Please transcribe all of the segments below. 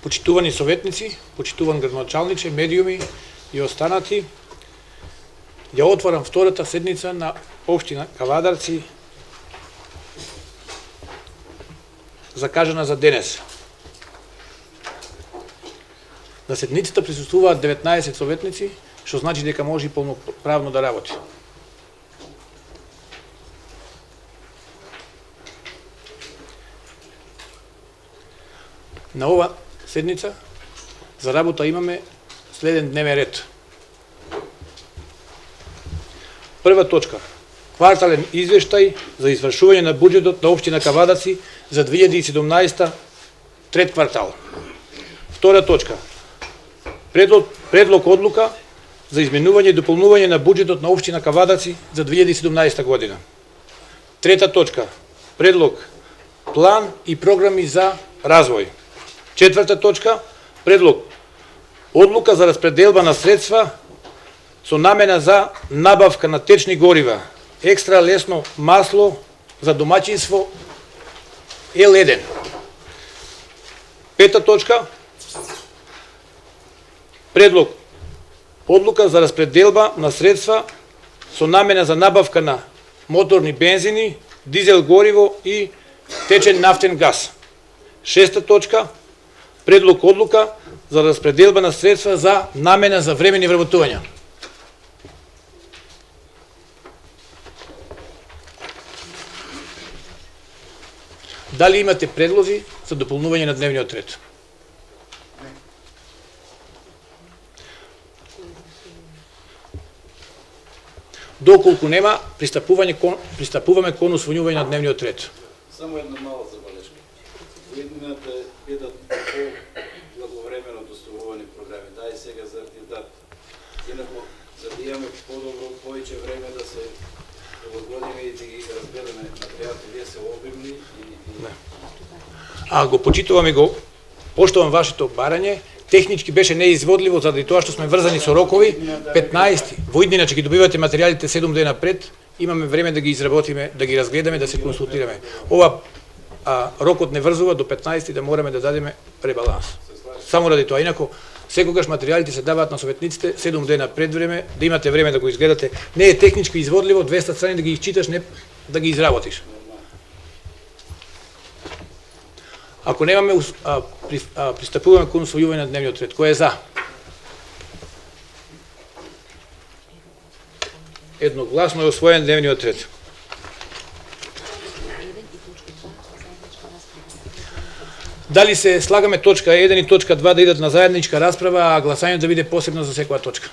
Почитувани советници, почитуван градоначалниче, медиуми и останати, ја отварам втората седница на општина Кавадарци, закажана за денес. На седницата присуствуваат 19 советници, што значи дека може полноправно да работи. На ова седница за работа имаме следен дневен ред. Прва точка. Квартален извештај за извршување на буџетот на општина Кавадарци за 2017 трет квартал. Втора точка. Предлог одлука за изменување и дополнување на буџетот на општина Кавадарци за 2017 година. Трета точка. Предлог план и програми за развој. Четврта точка. Предлог одлука за распределба на средства со намена за набавка на течни горива, екстра лесно масло за домаќинство L1. Пета точка. Предлог одлука за распределба на средства со намена за набавка на моторни бензини, дизел гориво и течен нафтен газ. Шеста точка. Предлог одлука за распределба на средства за намена за времени вработувања. Дали имате предлози за дополнување на дневниот ред? Доколку нема, пристапуваме кон усвојување на дневниот ред. Само една мала забелешка. Уединената бидат по-благовремено доставувани програми. Да, и сега заради дата. Инако, за да имаме по-добро, повеќе време да се прилагодиме и да ги разгледаме материјалите, вие се обимни и... А го почитувам и го поштувам вашето барање. Технички беше неизводливо заради тоа што сме врзани со рокови. 15 во иднина ќе ги добивате материјалите 7 дена пред, имаме време да ги изработиме, да ги разгледаме, да се консултираме. Ова рокот не врзува до 15 да мораме да дадеме ребаланс. Само ради тоа. Инако секогаш материјалите се даваат на советниците 7 дена пред време, да имате време да го изгледате. Не е технички изводливо 200 страни да ги изчиташ, не да ги изработиш. Ако немаме, пристапуваме кон усвојување на дневниот ред. Кој е за? Едногласно е усвоен дневниот ред. Дали се слагаме точка 1 и точка 2 да идат на заедничка расправа, а гласањето да биде посебно за секоја точка?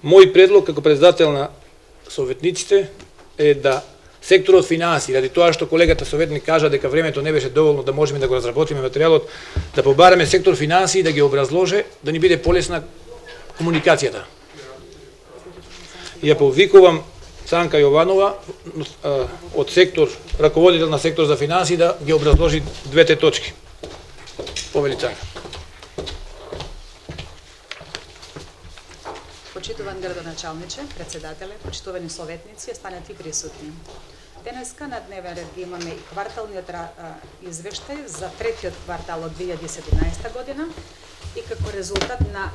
Мој предлог како председател на советниците е да секторот финансии, ради тоа што колегата советник кажа дека времето не беше доволно да можеме да го разработиме материјалот, да побараме сектор финансии да ги образложе, да ни биде полесна комуникацијата. Ја повикувам Цанка Јованова од сектор, раководител на сектор за финансии, да ги образложи двете точки. Повели Цанка. Почитуван градоначалниче, председателе, почитувани советници, останати присутни. Денеска на дневен ред ги имаме и кварталниот извештај за третиот квартал од 2017 година и како резултат на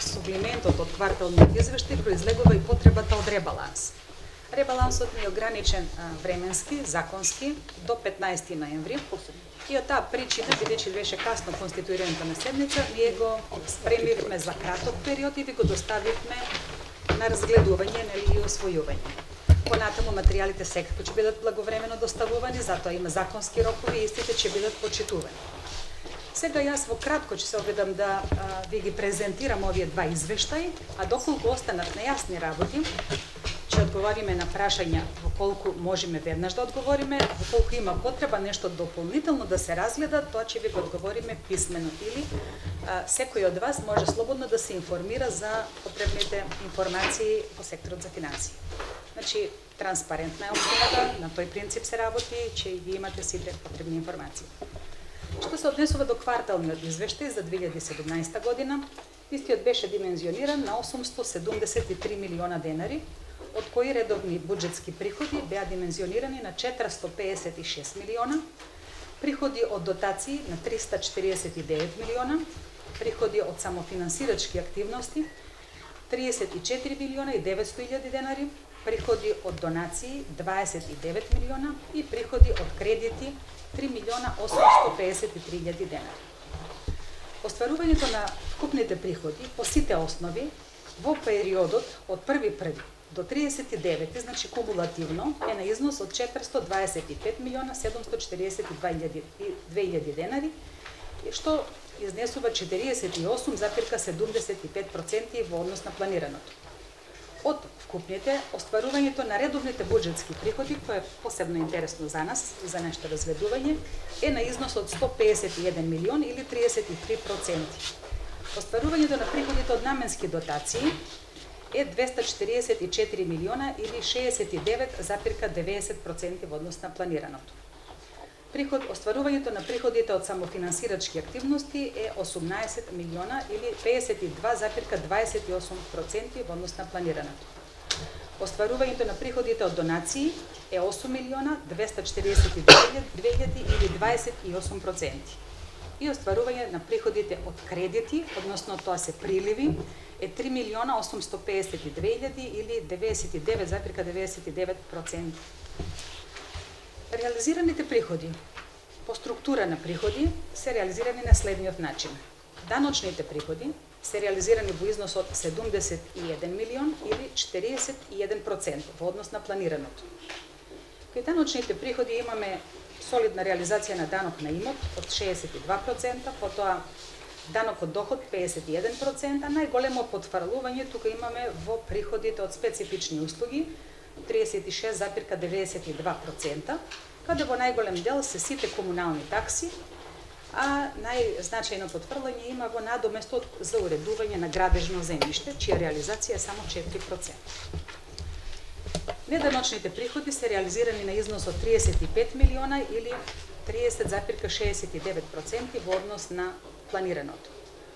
сублиментот од кварталниот извештај произлегува и потребата од ребаланс. Ребалансот ни е ограничен временски, законски до 15 ноември. И од таа причина, бидејќи беше касно конституирањето на седница, ние го спремивме за краток период и ви го доставивме на разгледување и усвојување. Понатаму материјалите секако ќе бидат благовремено доставувани, затоа има законски рокови и истите ќе бидат почитувани. Сега јас во кратко ќе се обидам да ви ги презентирам овие два извештаи, а доколку останат нејасни работи, ќе одговориме на прашања во колку можеме веднаш да одговориме, во колку има потреба нешто дополнително да се разгледа, тоа ќе ви го одговориме писмено или секој од вас може слободно да се информира за потребните информации во секторот за финансии. Значи, транспарентна е општината, на тој принцип се работи, че ги имате сите потребни информации. Што се однесува до кварталниот извештај за 2017 година, истиот беше димензиониран на 873 милиона денари, од кои редовни буџетски приходи беа димензионирани на 456 милиона Приходи од дотации на 349 милиона, приходи од самофинансирачки активности 34 милиона и 900 илјади денари, приходи од донации 29 милиона и приходи од кредити 3 милиона 853 илјади денари. Остварувањето на вкупните приходи по сите основи во периодот од 1.1. до 39, значи кумулативно, е на износ од 425 милиона 742 илјади денари, што изнесува 48,75% во однос на планираното. Од вкупните, остварувањето на редовните буџетски приходи, кој е посебно интересно за нас, за нешто разведување, е на износ од 151 милион или 33%. Остварувањето на приходите од наменски дотации е 244 милиона или 69,90% во однос на планираното. Остварувањето на приходите од самофинансирачки активности е 18 милиона или 52,28% во однос на планираното. Остварувањето на приходите од донации е 8 милиона 242 или 28%. И остварување на приходите од кредити, односно тоа се приливи, е 3 милиона 852 или 99,99%. Реализираните приходи по структура на приходи се реализирани на следниот начин. Даночните приходи се реализирани во износ од 71 милион или 41% во однос на планираното. Кај даночните приходи имаме солидна реализација на данок на имот од 62%, потоа данок од доход 51%, најголемо потфрлување тука имаме во приходите од специфични услуги 36,92%, каде во најголем дел се сите комунални такси, а најзначајно потфрлање има во надоместот за уредување на градежно земјиште, чија реализација е само 4%. Неданочните приходи се реализирани на износ од 35 милиона или 30,69% во однос на планираното.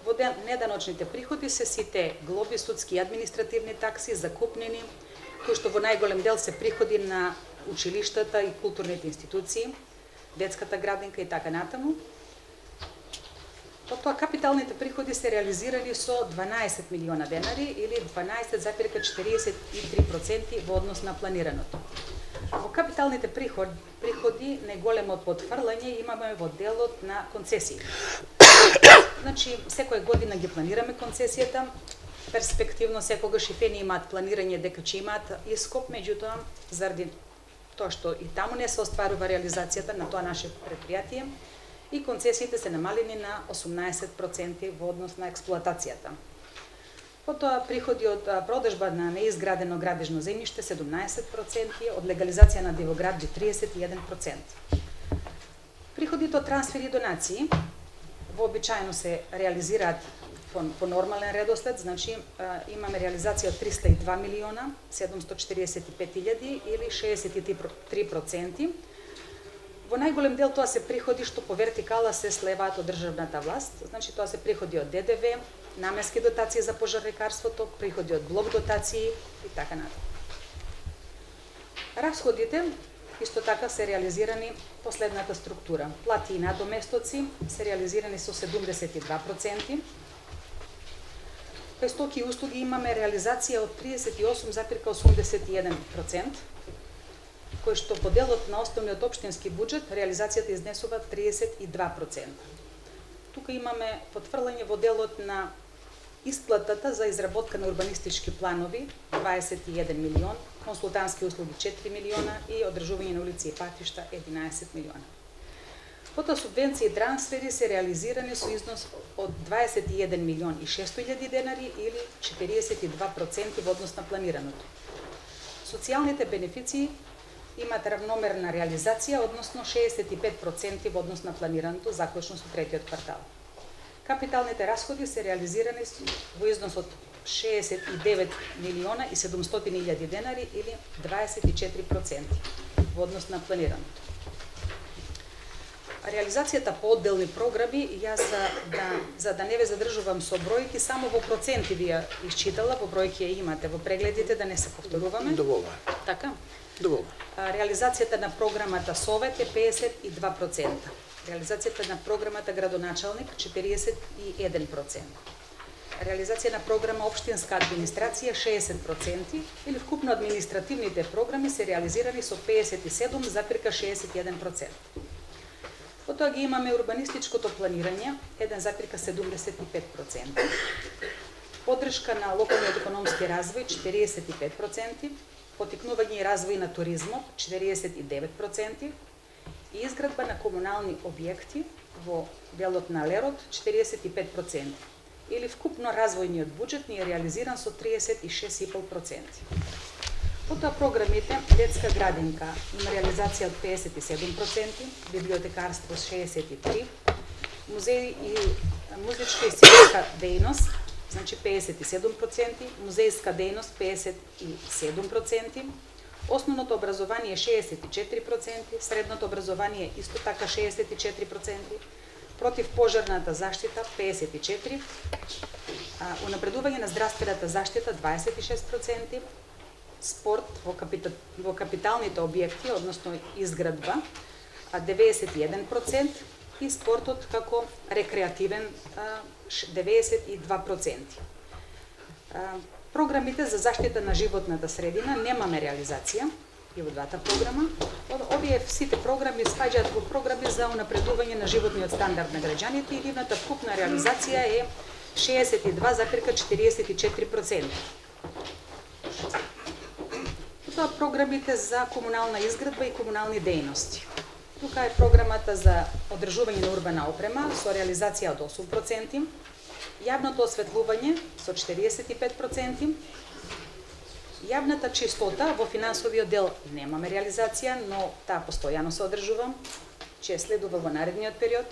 Во неданочните приходи се сите глоби, судски и административни такси, закупнини, кои што во најголем дел се приходи на училиштата и културните институции, детската градинка и така натаму. Потоа капиталните приходи се реализирани со 12 милиона денари или 12,43% во однос на планираното. Во капиталните приходи најголемо потфрлање имаме во делот на концесии. Значи, секоја година ги планираме концесијата, перспективно секогаш и фени имаат планирање дека ќе имаат ископ, меѓутоа, заради тоа што и таму не се остварува реализацијата на тоа наше предпријатие, и концесиите се намалени на 18% во однос на експлоатацијата. Потоа приходи од продажба на неизградено градежно земјиште 17%, од легализација на дивоградби 31%. Приходите од трансфери и донации вообичаено се реализираат по нормален редослед, значи имаме реализација од 302 милиона 745 илјади или 63%. Во најголем дел тоа се приходи што по вертикала се слеваат од државната власт, значи тоа се приходи од ДДВ, наменски дотации за пожарникарството, приходи од блок дотации и така натаму. Расходите исто така се реализирани по следната структура. Плати и надоместоци се реализирани со 72%. Кај стоки и услуги имаме реализација од 38,81%, кој што по делот на основниот општински буџет реализацијата изнесува 32%. Тука имаме потфрлање во делот на исплатата за изработка на урбанистички планови 21 милион, консултантски услуги 4 милиона и одржување на улици и патишта 11 милиона. Потоа субвенции и трансфери се реализирани со износ од 21 милион и 600 илјади денари или 42% во однос на планираното. Социјалните бенефиции имаат равномерна реализација, односно 65% во однос на планираното заклучно со третиот квартал. Капиталните расходи се реализирани во износ од 69 милиона и 700 илјади денари или 24% во однос на планираното. Реализацијата по одделни програми, јас за да не ве задржувам со бројки, само во проценти ви ја исчитала, во бројки ја имате во прегледите, да не се повторуваме. Доволно. Така? Доволно. Реализацијата на програмата Совет е 52%. Реализацијата на програмата градоначалник 41%. Реализација на програма општинска администрација 60% или вкупно административните програми се реализирани со 57,61%. Потоа ги имаме урбанистичкото планирање 1,75%. Поддршка на локалниот економски развој 45%, потикнување и развој на туризмот 49% и изградба на комунални објекти во делот на Лерот 45%. Или вкупно развојниот буџет ни е реализиран со 36,5%. Потоа програмите детска градинка има реализација од 57%, библиотекарство 63%, музеј и музичка и сценска дејност, значи 57%, музејска дејност 57%, основното образование 64%, средното образование исто така 64%, противпожарната заштита 54%, унапредување на здравствената заштита 26%, спорт во капиталните објекти, односно изградба 91% и спортот како рекреативен 92%. Програмите за заштита на животната средина немаме реализација и во двата програма. Овие сите програми спаѓаат во програми за унапредување на животниот стандард на граѓаните и нивната вкупна реализација е 62,44%. Тоа програмите за комунална изградба и комунални дејности. Тука е програмата за одржување на урбана опрема со реализација од 8%, јавното осветлување со 45%, јавната чистота во финансовиот дел немаме реализација, но таа постојано се одржува, че следува во наредниот период.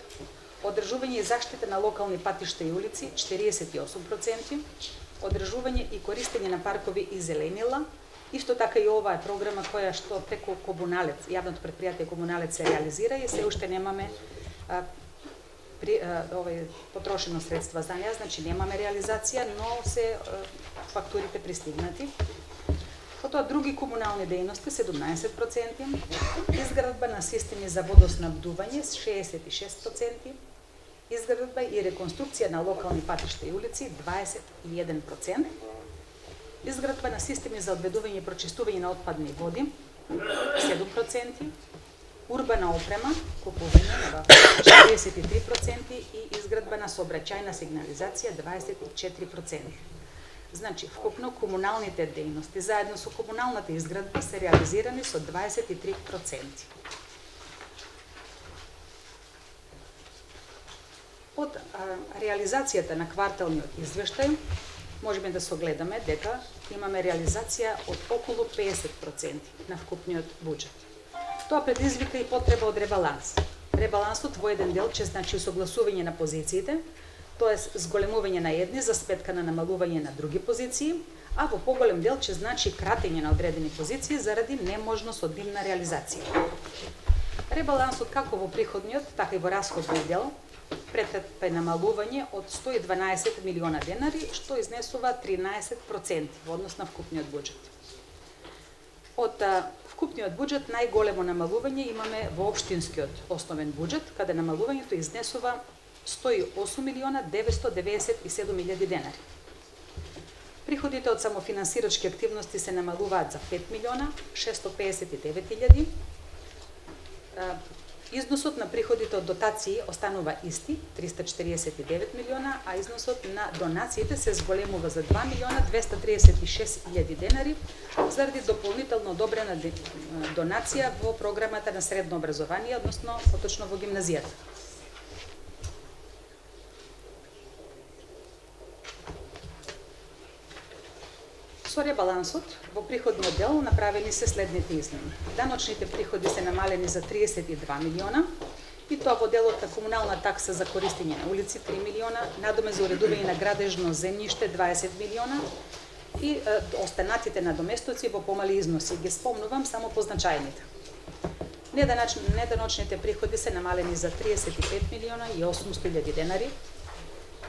Одржување и заштита на локални патишта и улици 48%, одржување и користење на паркови и зеленила. Исто така и ова е програма која што преку Комуналец, јавното претпријатие Комуналец се реализира и се уште немаме потрошено средства за неа, значи немаме реализација, но се фактурите пристигнати. Потоа други комунални дејности 17%, изградба на системи за водоснабдување 66%, изградба и реконструкција на локални патишта и улици 21%, изградба на системи за одведување и прочистување на отпадни води 7%, урбана опрема, купување на 43% и изградба на сообраќајна сигнализација 24%. Значи, вкупно комуналните дејности заедно со комуналната изградба се реализирани со 23%. Од реализацијата на кварталниот извештај можеме да согледаме дека имаме реализација од околу 50% на вкупниот буџет. Тоа предизвика и потреба од ребаланс. Ребалансот во еден дел ќе значи согласување на позициите, тоест зголемување на едни за сметка на намалување на други позиции, а во поголем дел ќе значи кратење на одредени позиции заради неможност од нивна реализација. Ребалансот како во приходниот, така и во расходниот дел претрпе намалување од 112 милиона денари, што изнесува 13% во однос на вкупниот буџет. Од вкупниот буџет најголемо намалување имаме во општинскиот основен буџет, каде намалувањето изнесува 108 милиона 997 илјади денари. Приходите од самофинансирачки активности се намалуваат за 5 милиона 659 илјади. Износот на приходите од дотации останува исти, 349 милиона, а износот на донациите се зголемува за 2 милиона 236 илјади денари заради дополнително одобрена донација во програмата на средно образование, односно поточно во гимназијата. Со ребалансот во приходниот дел направени се следните измени. Даночните приходи се намалени за 32 милиона, и тоа во делот на комунална такса за користење на улици 3 милиона, надоме за уредување на градежно земјиште 20 милиона и останатите надоместоци во помали износи. Ги спомнувам само по значајните. Неданочните приходи се намалени за 35 милиона и 800 илјади денари.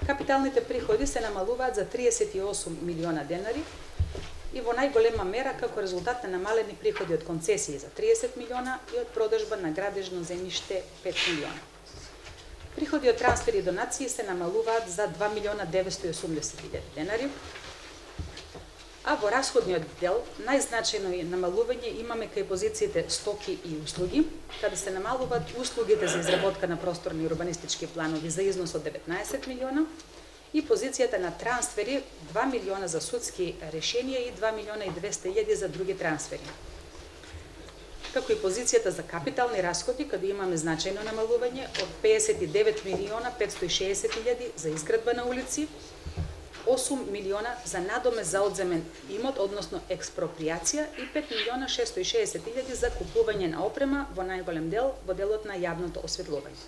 Капиталните приходи се намалуваат за 38 милиона денари и во најголема мера како резултат на намалени приходи од концесии за 30 милиона и од продажба на градежно земјиште 5 милиона. Приходи од трансфери и донации се намалуваат за 2 милиона 980 хиляди денари, а во расходниот дел најзначајно намалување имаме кај позициите стоки и услуги, каде се намалуваат услугите за изработка на просторни и урбанистички планови за износ од 19 милиона и позицијата на трансфери 2 милиона за судски решенија и 2 милиона и 200 илјади за други трансфери. Како и позицијата за капитални расходи, каде имаме значајно намалување од 59 милиона 560 илјади за изградба на улици, 8 милиона за надоме за одземен имот, односно експроприација и 5 милиона 660 илјади за купување на опрема во најголем дел во делот на јавното осветлување.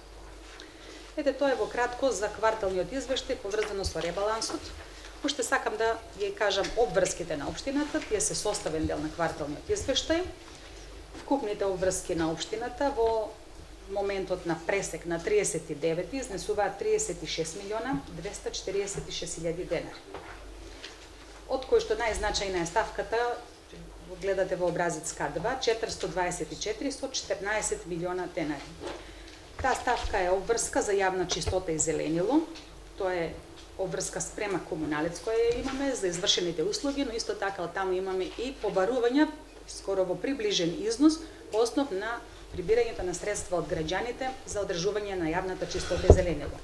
Ете, тоа е во кратко за кварталниот извештај поврзано со ребалансот. Уште сакам да ја кажам обврските на општината, тие се составен дел на кварталниот извештај. Вкупните обврски на општината во моментот на пресек на 39 изнесуваат 36 милиона 246 илјади денари. Од кој што најзначајна е ставката, гледате во образец К2, 424 со 14 милиона денари. Таа ставка е обврска за јавна чистота и зеленило, тоа е обврска спрема комуналец која имаме за извршените услуги, но исто така од таму имаме и побарувања скоро во приближен износ по основ на прибирањето на средства од граѓаните за одржување на јавната чистота и зеленило.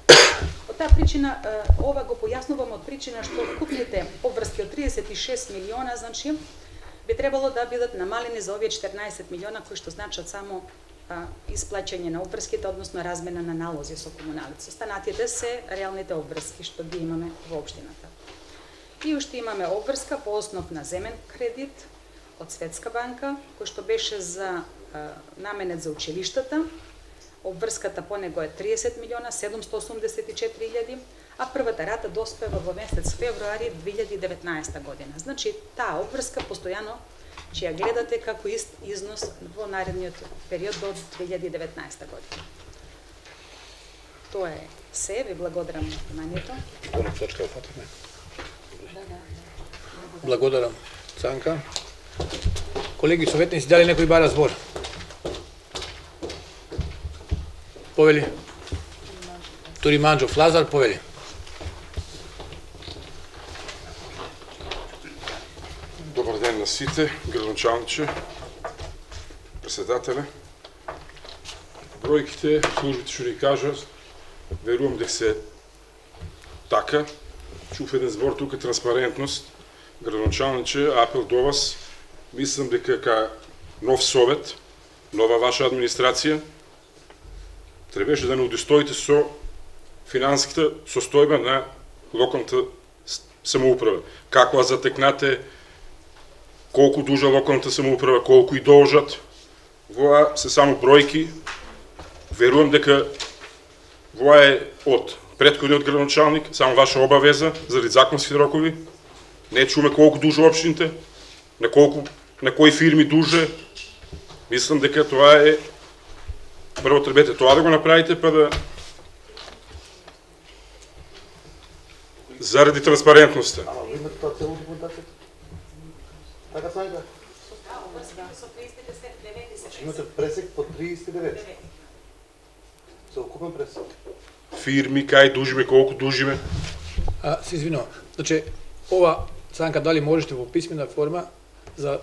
Од таа причина, ова го појаснувам од причина што вкупните обврски од 36 милиона, значи, би требало да бидат намалени за овие 14 милиона, кои што значат само исплаќање на обврските, односно размена на налози со комуналици. Останатите се реалните обврски што ги имаме во општината. И уште имаме обврска по основ на земен кредит од Светска банка, кој што беше за наменет за училиштата. Обврската по него е 30 милиона 784 илјади, а првата рата доспева во месец февруари 2019 година. Значи, таа обврска постојано ќе ја гледате како износ во наредниот период до 2019 година. Тоа е се, ви благодарам на вниманието. Благодарам, Цанка. Колеги советници, дали некој бара збор? Повели. Тури Манџов, Лазар, повели. Добар ден на сите, градоначалниче, председателе. Бројките, службите што ни кажат, верувам дека се така. Чув еден збор тука транспарентност. Градоначалниче, апел до вас. Мислам дека ка нов совет, нова ваша администрација, требаше да не удостоите со финансиската состојба на локалната самоуправа. Како ја затекнате, колку дужа локалната самоуправа, колку и должат. Воа се само бројки. Верувам дека воа е од претходниот градоначалник, само ваша обавеза заради законски рокови. Не чуме колку дужа општините, на кои фирми дуже. Мислам дека тоа е прво требете тоа да го направите, па да заради транспарентноста. Имате тоа цело документацијата? Така Санка? Имате пресек по 39. Целокупен пресек. Фирми, кај дужиме, колку дужиме. Се извинувам. Значи, ова, Цанка, дали можете во писмена форма за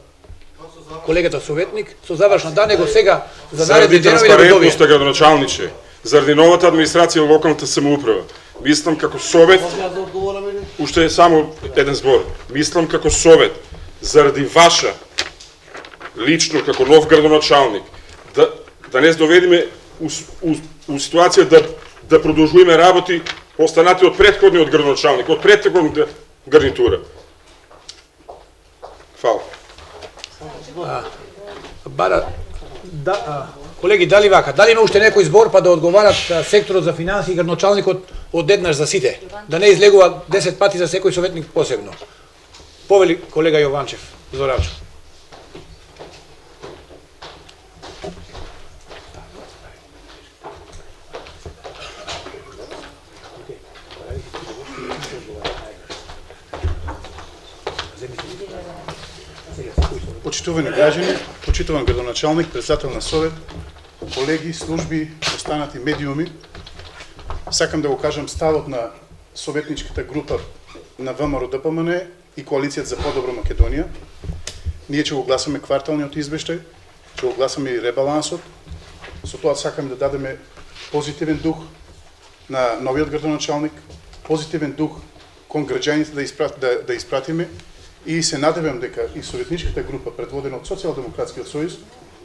колегата советник, со завршно да него сега за наредни Заради денови да го добие. транспарентноста, градоначалниче, заради новата администрација во локалната самоуправа, мислам како совет, Може да одговорам или? уште е само еден збор, мислам како совет, заради ваша, лично како нов градоначалник, да не доведеме у ситуација да продолжуваме работи останати од претходниот градоначалник, од претходната гарнитура. Фала. Бара, колеги, дали вака, дали има уште некој збор па да одговарат секторот за финансии и градоначалникот одеднаш за сите, да не излегува 10 пати за секој советник посебно. Повели колега Јованчев, Зорачо. Почитувани граѓани, почитуван градоначалник, председател на совет, колеги, служби, останати медиуми, сакам да го кажам ставот на советничката група на ВМРО ДПМН и Коалицијата за подобро Македонија. Ние ќе го гласаме кварталниот извештај, ќе го гласаме и ребалансот. Со тоа сакаме да дадеме позитивен дух на новиот градоначалник, позитивен дух кон граѓаните да испратиме и се надевам дека и советничката група предводена од Социјалдемократскиот сојуз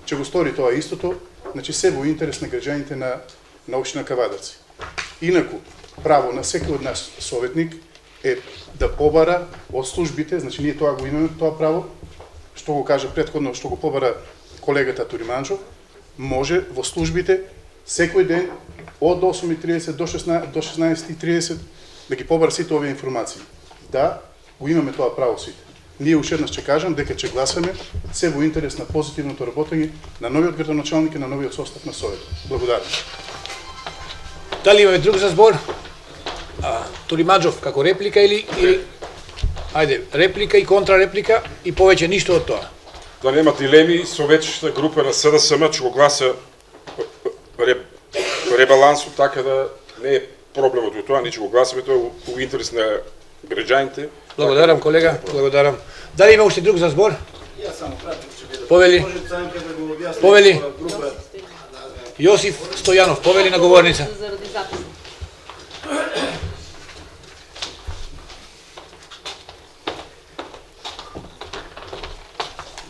ќе го стори тоа истото, значи се во интерес на граѓаните на општина Кавадарци. Инаку, право на секој од нас советник е да побара од службите, значи ние тоа го имаме тоа право, што го кажа претходно, што го побара колегата Туриманчов, може во службите секој ден од 8:30 до 16:30 да ги побара сите овие информации. Да, го имаме тоа право сите. Ние уште еднаш ќе кажам дека ќе гласаме се во интерес на позитивното работење на новиот градоначалник и на новиот состав на Советот. Благодарам. Дали имаме друг за збор? Туримаджов како реплика или ајде, реплика и контрареплика и повеќе ништо од тоа. Да нема дилеми, советчката група на СДСМ ќе го гласа ребалансот, така да не е проблемот од тоа, ние ќе го гласаме тоа во интерес на граѓаните. Благодарам, колега, благодарам. Дали има уште друг за збор? Јас само кратко ќе бидам. Повели. Може Цанка да го објасни. Повели. Група. Јосиф Стојанов, повели на говорница. Заради запис.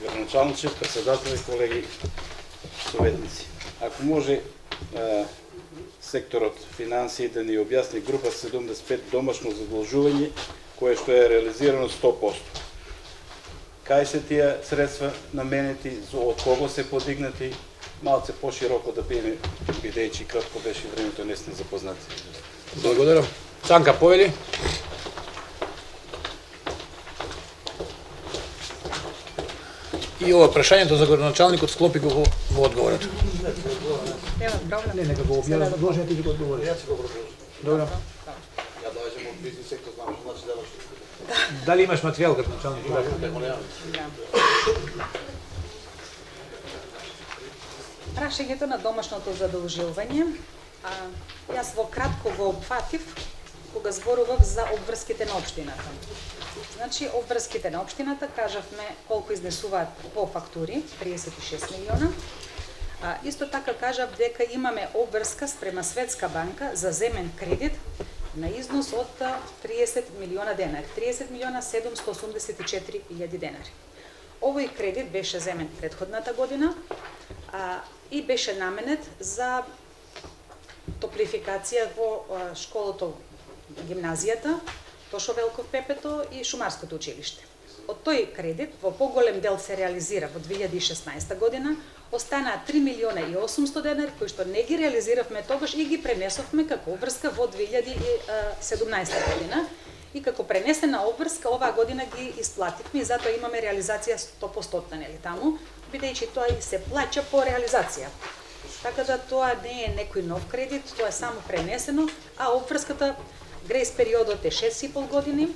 Градоначалниче, председатели, колеги, советници. Ако може секторот финансии да ни објасни група 75 домашно задолжување кое што е реализирано 100%. Кај се тие средства наменети, од кого се подигнати, малце пошироко да биде, бидејќи кратко беше времето, не сте запознати. Благодарам. Цанка, повели. И ова прашањето за градоначалникот склопи го во одговорот. Нема проблем. Не, нека го објавам, должен ти да го одговори. Јас ќе го продолжам. Добро. Ја доаѓам од бизнес сектор, знам што значи да Дали имаш материјал градоначалник? Прашањето на домашното задолжување, јас во кратко го опфатив кога зборував за обврските на општината. Значи, обврските на општината, кажавме колку изнесуваат по фактури, 36 милиона. Исто така кажав дека имаме обврска спрема Светска банка за земен кредит на износ од 30 милиона денари, 30 милиона 784 илјади денари. Овој кредит беше земен претходната година и беше наменет за топлификација во школото, гимназијата, Тошо Велков Пепето и Шумарското училиште. Од тој кредит во поголем дел се реализира во 2016 година, останаа 3 милиона и 800 денари кои што не ги реализиравме тогаш и ги пренесовме како обврска во 2017 година. И како пренесена обврска оваа година ги исплативме и затоа имаме реализација 100%, нели таму, бидејќи тоа и се плаќа по реализација. Така да тоа не е некој нов кредит, тоа е само пренесено, а обврската грејс периодот е 6,5 години.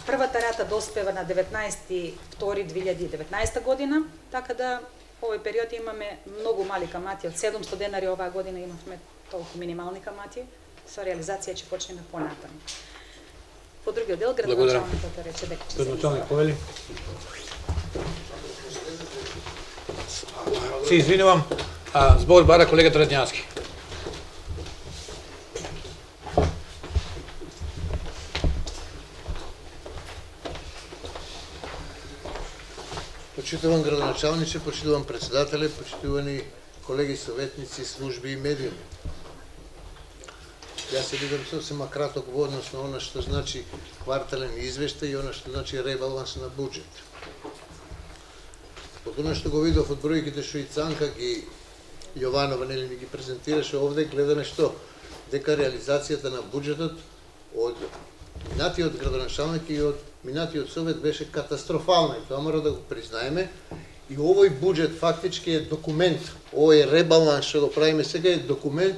Првата рата доспева на 19.2.2019 година, така да овој период имаме многу мали камати, од 700 денари оваа година имавме толку минимални камати, со реализација ќе почнеме понатаму. По другиот дел градоначалникот рече дека ќе се Градоначалник, повели. Се извинувам, збор бара колегата Радњански. Почитуван градоначалниче, почитуван председателе, почитувани колеги советници, служби и медиуми. Јас се видам сосема краток во однос на она што значи квартален извештај и она што значи ребаланс на буџет. Од она што го видов од бројките што и Цанка ги Јованова нели ни ги презентираше овде, гледаме што дека реализацијата на буџетот од минатиот градоначалник и од минатиот совет беше катастрофална и тоа мора да го признаеме. И овој буџет фактички е документ, овој ребаланс што го правиме сега е документ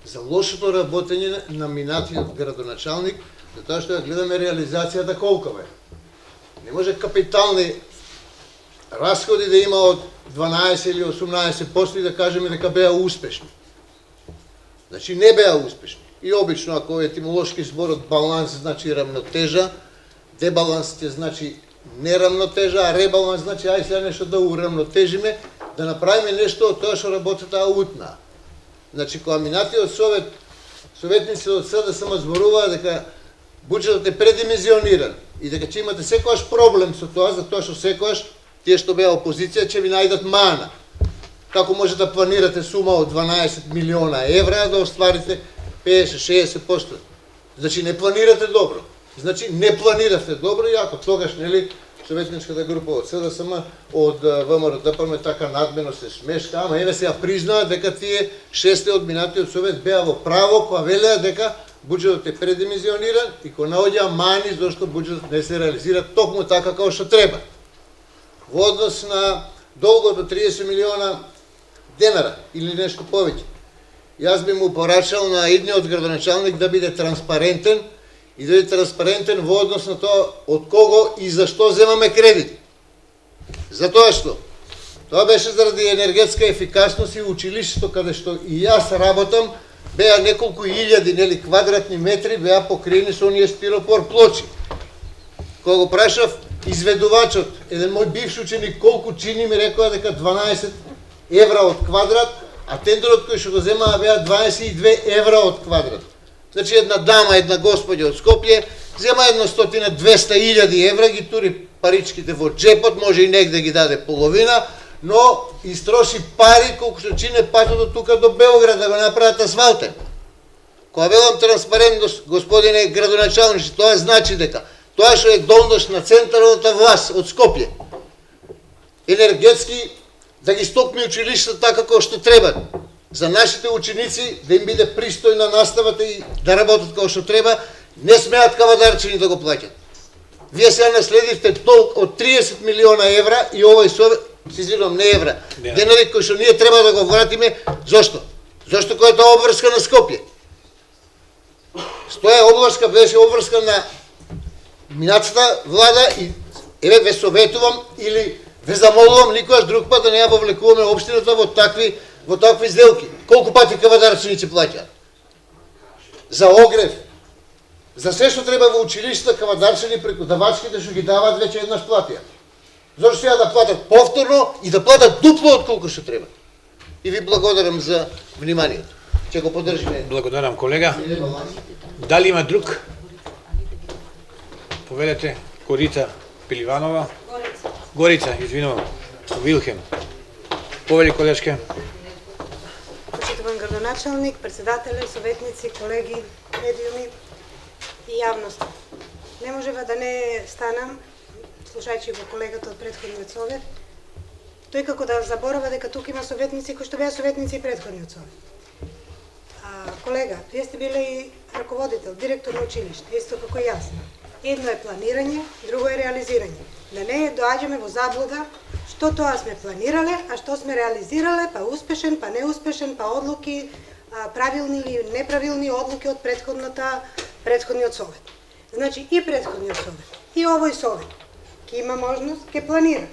за лошото работење на минатиот градоначалник, затоа што ја гледаме реализацијата колку е. Не може капитални расходи да има од 12 или 18% и да кажеме дека беа успешни. Значи не беа успешни. И обично ако е етимолошки зборот баланс значи рамнотежа, дебаланс ќе значи нерамнотежа, а ребаланс значи ај сега нешто да урамнотежиме, да направиме нешто од тоа што работата аутна. Значи кога минатиот совет, советниците од СДСМ зборуваа дека буџетот е предимenzionиран и дека ќе имате секојаш проблем со тоа, затоа што секојаш тие што беа опозиција ќе ви најдат мана. Како може да планирате сума од 12 милиона евра да остварите 50-60%? Значи не планирате добро. Значи не планирате добро и ако тогаш нели советничката група од СДСМ од ВМРО ДПМ така надмено се смешка, ама еве сега признаа дека тие 6 од минатиот совет беа во право кога велеа дека буџетот е предимenzionиран и кога наоѓаа мани зашто буџетот не се реализира токму така како што треба. Во однос на долгот од 30 милиона денара или нешто повеќе. Јас би му порачал на идниот градоначалник да биде транспарентен и да биде транспарентен во однос на тоа од кого и зашто земаме кредити. Затоа што тоа беше заради енергетска ефикасност и училиштето каде што и јас работам беа неколку илјади нели квадратни метри беа покриени со оние стиропор плочи. Кога го прашав изведувачот, еден мој бивш ученик колку чини ми рекоа дека 12 евра од квадрат, а тендерот кој што го земаа беа 22 евра од квадрат. Значи една дама, една господја од Скопје зема 100-200 илјади евра, ги тури паричките во джепот, може и негде ги даде половина, но истроши пари колку што чине патот од тука до Белград да го направат асфалтен. Кога велам транспарентност, господине градоначалник, тоа значи дека тоа што е долнош на централната власт од Скопје, енергетски да ги стопми училиштата така како што треба, за нашите ученици да им биде пристојна наставата и да работат како што треба, не смеат кавадарчини да го плаќат. Вие сега наследивте долг од 30 милиона евра и овој совет, се извинувам, не евра, денари кои што ние треба да го вратиме. Зошто? Зошто која е тоа обврска на Скопје? Тоа обврска беше обврска на минатата влада и еве ве советувам или ве замолувам никогаш друг пат да не ја вовлекуваме општината во такви сделки. Колку пати кавадарчини ќе плаќаат? За огрев, за се што треба во училиштата кавадарчини прекодавачките што ги даваат веќе еднаш платија. Зошто сега да платат повторно и да платат дупло од колку што треба? И ви благодарам за вниманието. Ќе го поддржиме. Благодарам, колега. Дали има друг? Повелете, Горица Пеливанова. Горица, извинувам. Вилхем. Повели, колешке. Почитуван градоначалник, председателе, советници, колеги, медиуми и јавност. Не можева да не станам, слушајќи го колегата од претходниот совет, тој како да заборава дека тука има советници кои што беа советници и претходниот совет. Колега, вие сте биле и раководител, директор на училиште, исто како и јас. Едно е планирање, друго е реализирање. Да не доаѓаме во заблуда што тоа сме планирале, а што сме реализирале, па успешен, па неуспешен, па одлуки, правилни или неправилни одлуки од претходниот совет. Значи и претходниот совет, и овој совет ќе има можност, ќе планира.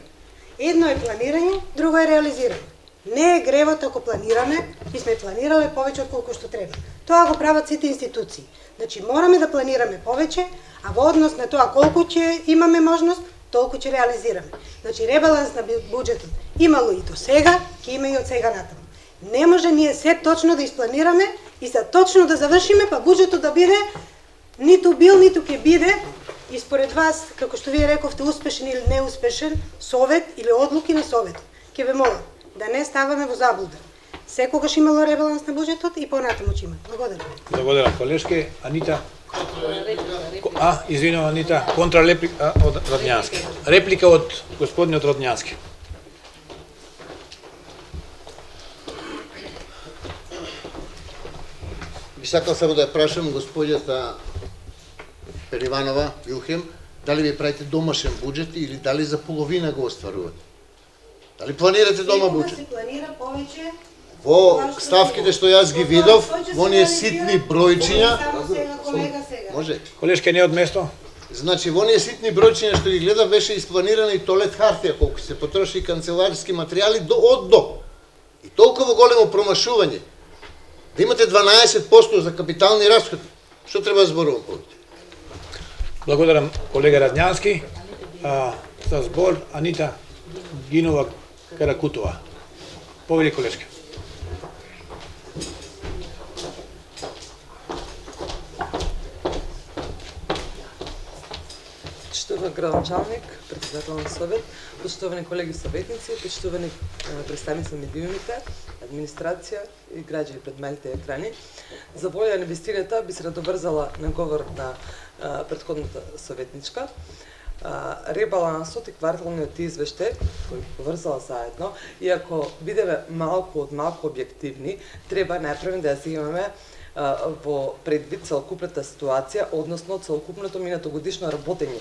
Едно е планирање, друго е реализирање. Не е гревот ако планираме и сме планирале повеќе од колку што треба. Тоа го прават сите институции. Значи мораме да планираме повеќе, а во однос на тоа колку ќе имаме можност, толку ќе реализираме. Значи ребаланс на буџетот имало и до сега, ќе има и од сега натаму. Не може ние се точно да испланираме и се точно да завршиме, па буџетот да биде ниту бил, ниту ќе биде. И според вас, како што вие рековте, успешен или неуспешен совет или одлуки на советот. Ќе ве молам да не ставаме во заблуда. Секогаш имало ребаланс на буџетот и понатаму ќе има. Благодарам. Благодарам, колешке. Анита? Извинувам, Анита. Контралеплика од Родњански. Реплика од господинот Родњански. Би сакал само да ја прашам господјата Пеливанова, Вилхем, дали ви правите домашен буџет или дали за половина го остварувате? Дали планирате дома буџет? Се планира повеќе. Во ставките што јас ги видов, во оние ситни бројчиња. Само сега, колега, сега. Може. Колешке не од место? Значи, во оние ситни бројчиња што ги гледа, беше испланирана и тоалет хартија, колку се потроши и канцеларски материјали од до. И толкова големо промашување. Да имате 12% за капитални расходи. Што треба да зборувам повеќе? Благодарам колега Радњански. За збор Анита Гинова Каракутова. Повели колешка. Почитуван градоначалник, председател на совет, почитувани колеги советници, почитувани представници на медиумите, администрација и граѓани пред малите екрани. За волја на вистината би се надоврзала на говор на претходната советничка. Ребалансот и кварталниот извештај кој поврзала заедно, и ако бидеме малку од малку објективни, треба најпрво да ја земеме во предвид целокупната ситуација, односно целокупното минатогодишно работење,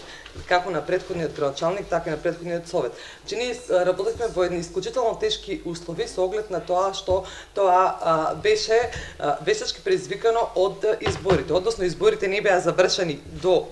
како на претходниот градоначалник, така и на претходниот совет. Че ние работевме во едни исклучително тешки услови со оглед на тоа што тоа беше вештачки предизвикано од изборите, односно изборите не беа завршени до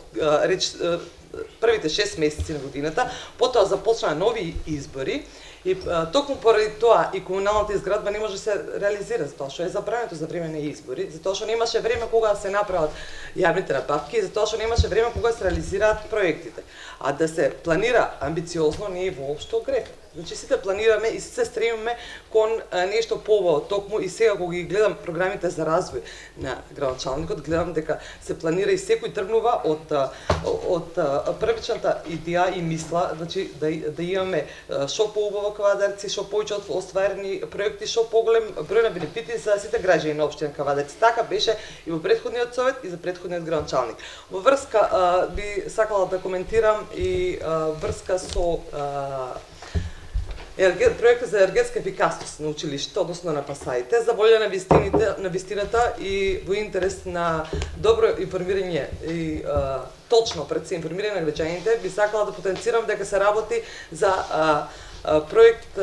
првите 6 месеци на годината, потоа започнаа нови избори. И токму поради тоа и комуналната изградба не може да се реализира, затоа што е забрането за време на избори, затоа што немаше време кога да се направат јавните набавки, затоа што немаше време кога да се реализираат проектите. А да се планира амбициозно не е воопшто греф. Значи сите планираме и се стремиме кон нешто поубаво. Токму и сега кога ги гледам програмите за развој на градоначалникот, гледам дека се планира и секој тргнува од првичната идеја и мисла, значи да имаме што поубаво Кавадарци, што повеќе остварени проекти, што поголем број на бенефити за сите граѓани на општина Кавадарци. Така беше и во претходниот совет и за претходниот градоначалник. Во врска би сакала да коментирам и врска со проектот за енергетска ефикасност на училиштето, односно на пасаите, за волја на вистината и во интерес на добро информирање и точно пред се информирање на граѓаните, би сакала да потенцирам дека се работи за проект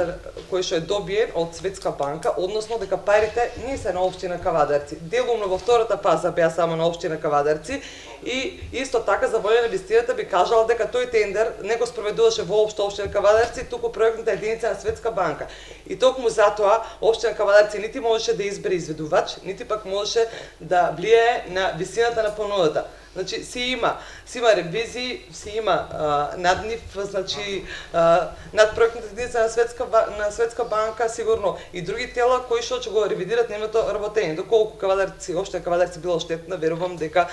кој што е добиен од Светска банка, односно дека парите не се на општина Кавадарци. Делумно во втората фаза беа само на општина Кавадарци и исто така за волја на вистината би кажала дека тој тендер не го спроведуваше воопшто општина Кавадарци, туку проектната единица на Светска банка. И токму затоа општина Кавадарци нити можеше да избере изведувач, нити пак можеше да влијае на висината на понудата. Значи си има ревизии, си има наднив, значи над проектната единица на Светска банка, сигурно и други тела кои што ќе го ревидират нивното работење. Доколку Кавадарци, општина Кавадарци било штетна, верувам дека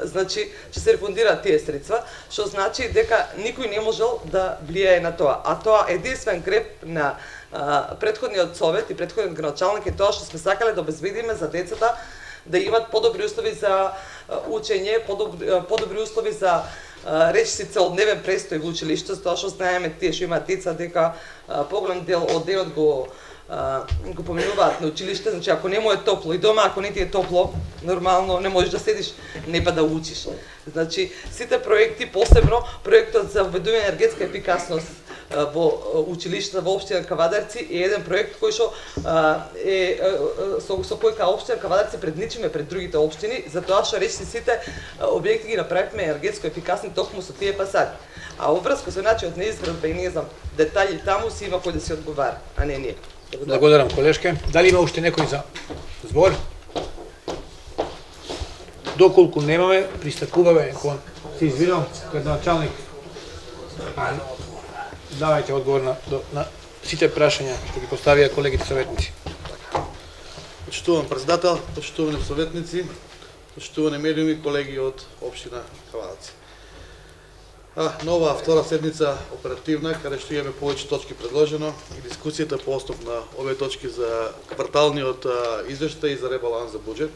значи ќе се рефундираат тие средства, што значи дека никој не можел да влијае на тоа. А тоа единствен греб на претходниот совет и претходниот градоначалник е тоа што сме сакале да обезбедиме за децата да имат подобри услови за учење, подобри услови за речиси целодневен престој во училиште, затоа што знаеме тие што имаат деца дека поголем дел од денот го поминуваат на училиште, значи ако не му е топло и дома ако не ти е топло, нормално не можеш да седиш, не па да учиш. Значи сите проекти, посебно проектот за введување енергетска ефикасност во училиштето во општина Кавадарци е еден проект кој што со кој кај општина Кавадарци предничиме пред другите општини, затоа што речиси сите објекти ги направивме енергетско ефикасни токму со тие пасади. А во врска со начинот на изградба и не знам детали таму си има кој да си одговара, а не ние. Благодарам колешке. Дали има уште некој за збор? Доколку немаме, пристапуваме кон се извинувам, градоначалник. Давајте одговор на сите прашања што ги поставија колегите советници. Почитуван председател, почитувани советници, почитувани медиуми, колеги од општина Кавадарци. Нова втора седница оперативна, каде што имаме повеќе точки предложено и дискусијата по основ на овие точки за кварталниот извештај и за ребаланс за буџет.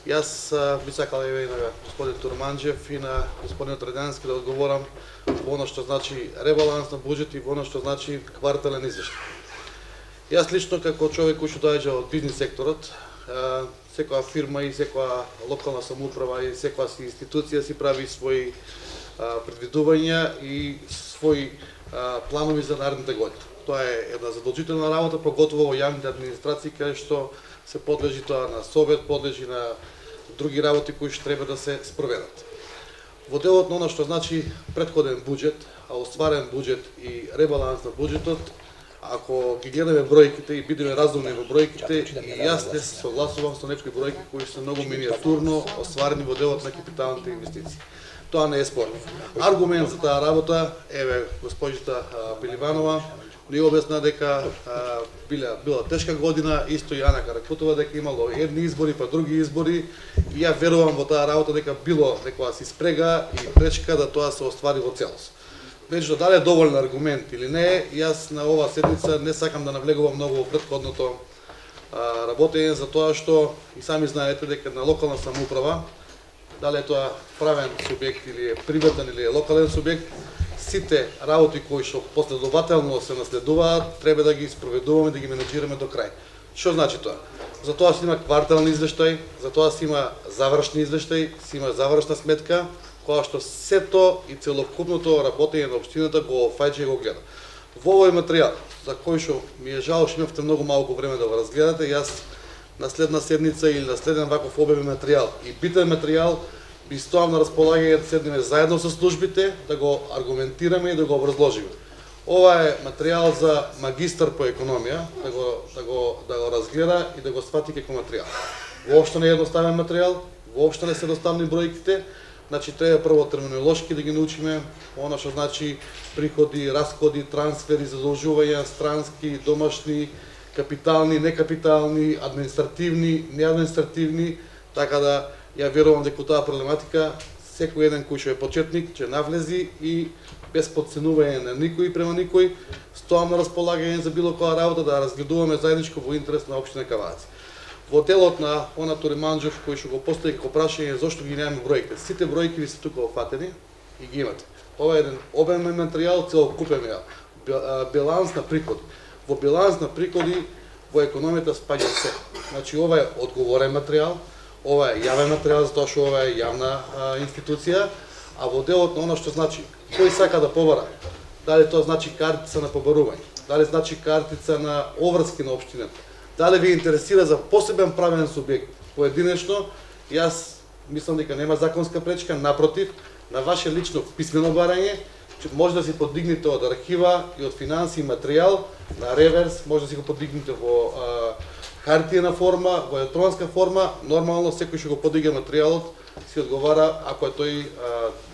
Јас би сакал и на господин Турманџев и на господинот Радњански да одговорам во оно што значи ребаланс на буџет и во оно што значи квартален извештај. Јас лично како човек кој што доаѓа од бизнис секторот, секоја фирма и секоја локална самоуправа и секоја институција си прави своји предвидувања и своји планови за наредните години. Тоа е една задолжителна работа, поготово во јавните администрации, каде што се подлежи тоа на совет, подлежи на други работи кои што треба да се спроведат. Во делот на оно што значи претходен буџет, а остварен буџет и ребаланс на буџетот, ако ги гледаме бројките и бидеме разумни во бројките, и јас не се согласувам со некои бројки кои се многу миниатурно остварени во делот на капиталните инвестиции. Тоа не е спорно. Аргумент за таа работа, еве, госпожица Биливанова ни објасна дека била тешка година, исто и Ана Каракутова дека имало едни избори па други избори, и ја верувам во таа работа дека било некоја си спрега и пречка да тоа се оствари во целост. Меѓутоа, дали е доволен аргумент или не, јас на оваа седница не сакам да навлегувам многу во претходното работење, за тоа што и сами знаете дека на локална самоуправа, дали е тоа правен субјект или е приватен или е локален субјект, сите работи кои што последователно се наследуваат, треба да ги спроведуваме, да ги менеджираме до крај. Што значи тоа? За тоа се има квартални извештај, за тоа се има завршни извештај, се има завршна сметка, која што сето и целокупното работење на општината го фаќа и го гледа. Во овој материјал, за кој што ми е жал што имавте многу малку време да го разгледате, јас на следна седница или на следен ваков обемен материјал и битен материјал би стоам на располагање да седнеме заедно со службите, да го аргументираме и да го образложиме. Ова е материјал за магистар по економија, да го разгледа и да го свати како материјал. Воопшто не е едноставен материјал, воопшто не се едноставни бројките, значи треба прво терминолошки да ги научиме, она што значи приходи, расходи, трансфери, задолжувања, странски, домашни, капитални, некапитални, административни, неадминистративни, така да ја верувам дека таа проблематика секој еден кој што е почетник ќе навлези и без подценување на никој према никој, стоам на располагање за било која работа да разгледуваме заедничко во интерес на општина Кавадарци. Во делот на Онатур Манџев кој што го постави како прашање зошто ги немаме бројки. Сите бројки ви се тука офатени и ги имате. Ова е еден обемен материјал, целокупен биланс на приходи. Во биланс на приходи во економијата спаѓа се. Значи ова е одговорен материјал, ова е јавен материјал затоа што ова е јавна институција, а во делот на оно што значи кој сака да побара, дали тоа значи картица на побарување, дали значи картица на обврски на општината, дали ви интересира за посебен правен субјект поединечно, јас мислам дека нема законска пречка, напротив, на ваше лично писмено барање, може да си подигнете од архива и од финанси материјал на реверс, може да си го подигнете во хартиена форма, во електронска форма, нормално секој што го подига материјалот си одговара ако е тој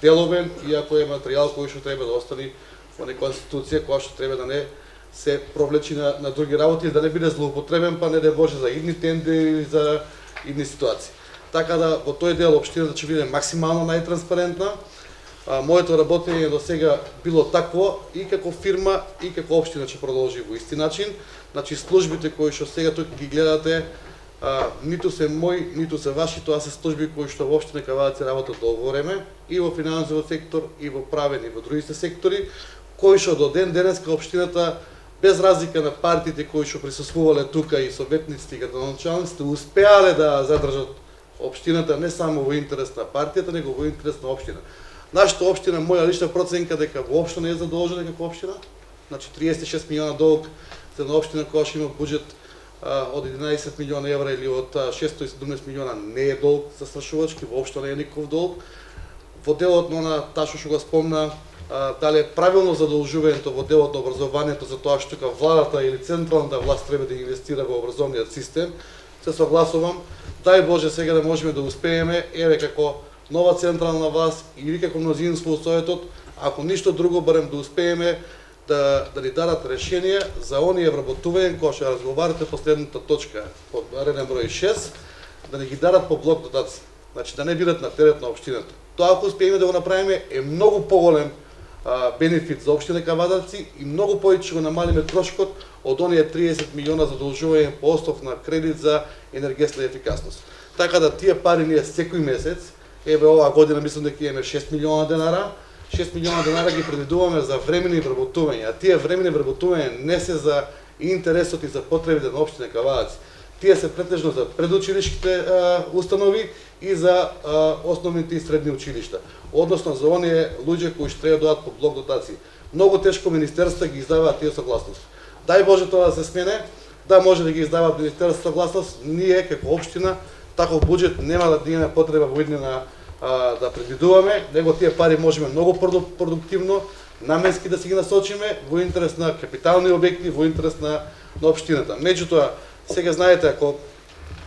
деловен и ако е материјал кој што треба да остане во некоја институција која што треба да не се провлечи на други работи или да не биде злоупотребен, па не да Боже за идни тендери или за идни ситуации. Така да во тој дел општината ќе биде максимално најтранспарентна. Моето работење до сега било такво и како фирма и како општина ќе продолжи во исти начин. Значи службите кои што сега тука ги гледате, ниту се мои, ниту се ваши, тоа се служби кои што во општина Кавадарци работат долго време и во финансовиот сектор и во правен и во другите сектори, кои што до ден денеска општината без разлика на партиите кои што присуствувале тука и советниците и градоначалниците успеале да задржат општината не само во интерес на партијата, него во интерес на општина. Нашата општина, моја лична проценка дека воопшто не е задолжена како општина. Значи 36 милиона долг за една општина која што има буџет од 11 милиона евра или од 617 милиона не е долг застрашувачки, воопшто не е никаков долг. Во делот на Ташо што го спомна, дали е правилно задолжувањето во делот на образованието за тоа што тука владата или централната власт треба да инвестира во образовниот систем, се согласувам. Дај Боже сега да можеме да успееме, еве како нова централна власт или како мнозинство во Советот, ако ништо друго, барем да успееме да ни дадат решение за оние вработувања кои што разговарате последната точка под реден број 6, да ни ги дадат по блок дотации. Значи да не бидат на терет на општината. Тоа ако успееме да го направиме е многу поголем бенефит за општина Кавадарци и многу повеќе го намалиме трошкот од оние 30 милиона задолжување по основ на кредит за енергетска ефикасност. Така да тие пари ние секој месец, еве оваа година мислам дека имаме 6 милиона денара, 6 милиона денара ги предвидуваме за времени вработувања, а тие времени вработувања не се за интересот и за потребите на општина Кавадарци. Тие се претежно за предучилишките установи и за основните и средни училишта, односно за оние луѓе кои што треба да дојдат по блок дотации. Многу тешко министерства ги издаваат тие согласности. Дај Боже тоа да се смене, да може да ги издаваат министерства согласност, ние како општина таков буџет нема да имаме потреба во иднина да предвидуваме, него тие пари можеме многу продуктивно, наменски да си ги насочиме во интерес на капитални објекти, во интерес на општината. Меѓутоа, сега знаете, ако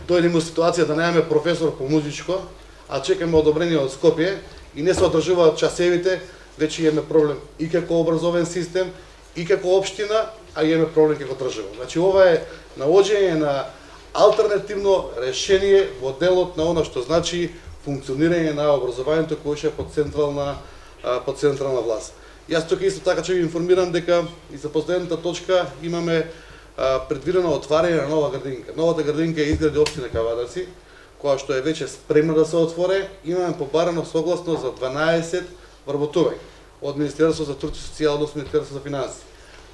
дојдеме во ситуација да немаме професор по музичко, а чекаме одобрение од Скопје и не се одржуваат часевите, веќе имаме проблем и како образовен систем, и како општина, а имаме проблем како држава. Значи, ова е наоѓање на алтернативно решение во делот на она што значи функционирање на образованието кое е под централна власт. Јас тука исто така ќе ви информирам дека и за последната точка имаме предвидено отварање на нова градинка. Новата градинка е изгради општина Кавадарци, која што е веќе спремна да се отвори. Имаме побарано согласно за 12 вработувања од Министерство за труд и социјал, односно Министерство за финансии.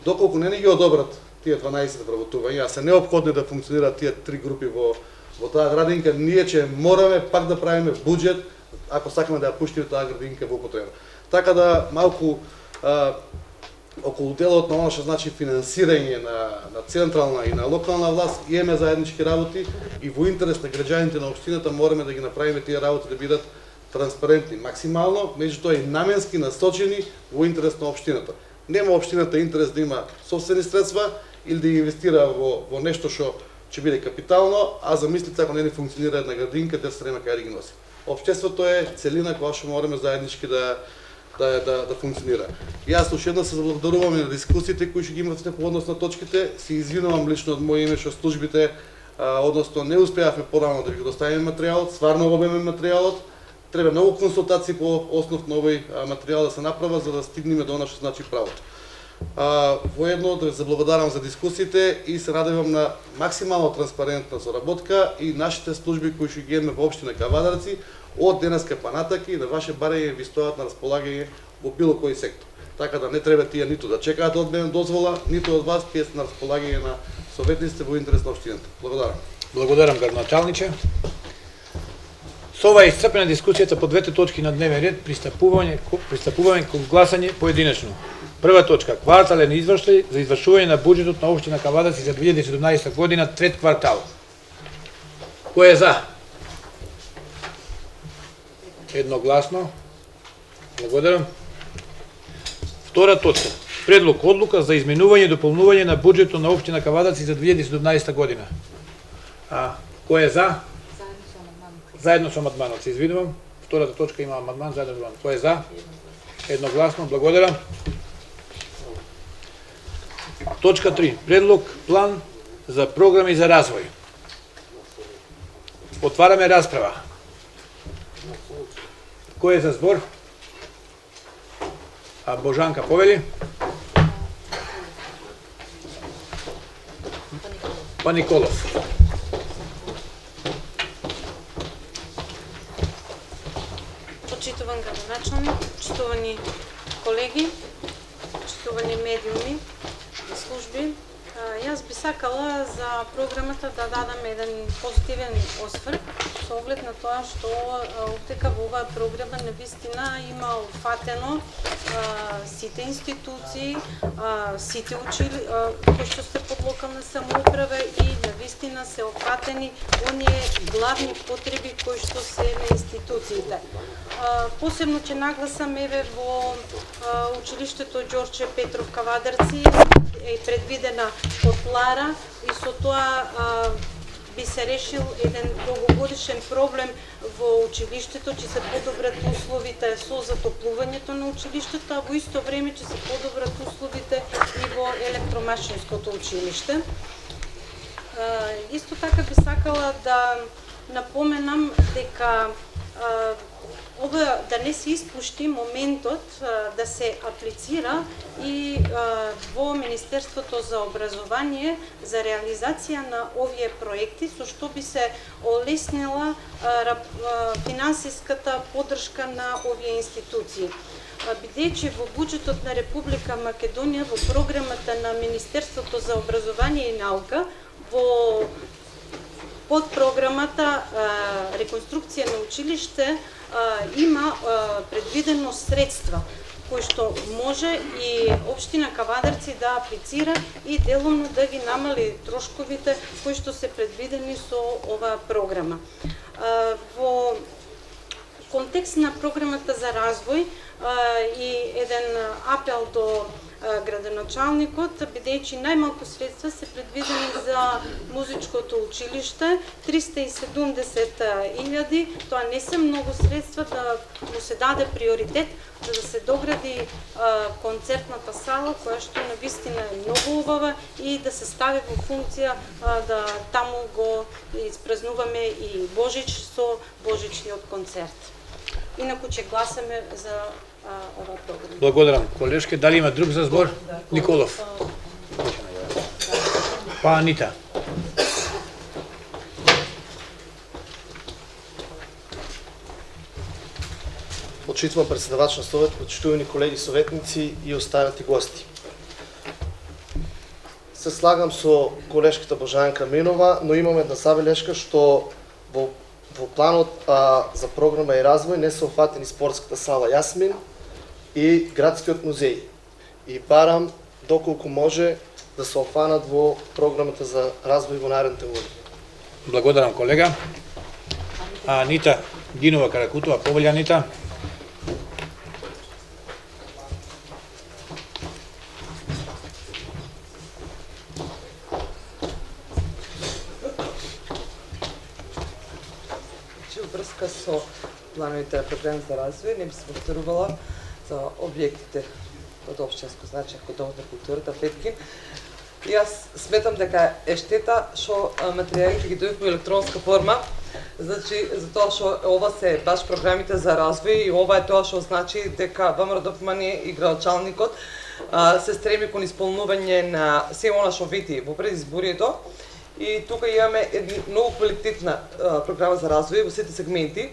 Доколку не ги одобрат тие 12 вработувања, а се неопходни да функционираат тие три групи во таа градинка, ние ќе мораме пак да правиме буџет ако сакаме да ја пуштиме таа градинка во употреба. Така да малку околу делот на она што значи финансирање на централна и на локална власт имаме заеднички работи и во интерес на граѓаните на општината мораме да ги направиме тие работи да бидат транспарентни максимално, меѓутоа и наменски насочени во интерес на општината. Нема општината интерес да има сопствени средства или да инвестира во нешто што ќе биде капитално, а замислите ако не функционира една градинка, те се нема кај да ги носи. Општеството е целина која што мораме заеднички да функционира. Јас уште еднаш се заблагодарувам на дискусиите кои ќе ги имате по однос на точките. Се извинувам лично од моје име што службите односно не успеавме порано да ви го доставиме материјалот, стварно обемен материјалот. Треба многу консултации по основ на овој материјал да се направа за да стигнеме до она што значи правото. Воедно да ви заблагодарам за дискусиите и се надевам на максимално транспарентна соработка и нашите служби кои ќе ги имаме во општина Кавадарци од денеска па натака и на ваше барање ви стојат на располагање во било кој сектор. Така да не треба тие ниту да чекаат од мене дозвола, ниту од вас, тие се на располагање на советниците во интерес на општината. Благодарам. Благодарам, градоначалниче. Со ова е исцрпена дискусијата по двете точки на дневен ред, пристапување кон гласање поединечно. Прва точка, квартален извештај за извршување на буџетот на општина Кавадарци за 2017 година, трет квартал. Кој е за? Едногласно. Благодарам. Втора точка, предлог одлука за изменување и дополнување на буџетот на општина Кавадарци за 2017 година. Кој е за? Заедно со амандманот, се извинувам. Втората точка има амандман заедно со амандманот. Кој е за? Едногласно, благодарам. Точка 3. Предлог план за програми за развој. Отвараме расправа. Кој е за збор? Божанка повели. Николов. Почитуван градоначалник, почитувани колеги, почитувани медиуми и служби, јас би сакала за програмата да дадам еден позитивен осврт со оглед на тоа што оттека во оваа програма навистина има опфатено сите институции, сите кои што се под локална самоуправа и навистина се опфатени оние главни потреби кои што се на институциите. Посебно ќе нагласам во училиштето Ѓорче Петров Кавадарци е предвидена котлара и со тоа би се решил еден долгогодишен проблем во училиштето, ќе се подобрат условите со затоплувањето на училиштето, а во исто време ќе се подобрат условите и во електромашинското училиште. Исто така би сакала да напоменам дека ова да не се испушти моментот да се аплицира и во Министерството за образование за реализација на овие проекти, со што би се олеснила финансиската поддршка на овие институции. Бидејќи во буџетот на Република Македонија во програмата на Министерството за образование и наука во под програмата реконструкција на училиште има предвидено средства кои што може и општина Кавадарци да аплицира и делумно да ги намали трошковите кои што се предвидени со оваа програма. Во контекст на програмата за развој и еден апел до градоначалникот, бидејќи најмалку средства се предвидени за музичкото училиште, 370.000, тоа не се многу средства да му се даде приоритет за да се догради концертната сала, која што навистина е многу убава и да се стави во функција да таму го испразнуваме и Божич со Божичниот концерт. Инаку ќе гласаме за ова програма. Благодарам, колешке. Дали има друг за збор? Николов. Па Анита. Почитувам председавач на Совет, почитувани колеги советници и останати гости. Се слагам со колешката Божанка Минова, но имам една забелешка што во планот за програма и развој не се офатени спортската сала Јасмин и градскиот музеј. И барам доколку може да се офанат во програмата за развој во наредните години. Благодарам, колега. Анита Гинова Каракутова, повелја Анита. Врска со плановите програми за развој, не би се повторувала за објектите од општинско значење како Домот на културата Петкин. И јас сметам дека е штета што материјалите ги дојдат во електронска форма, значи затоа што ова се баш програмите за развој и ова е тоа што значи дека ВМРО ДПМН и градоначалникот се стреми кон исполнување на се она што вети во предизборието. И тука имаме една многу квалитетна програма за развој во сите сегменти.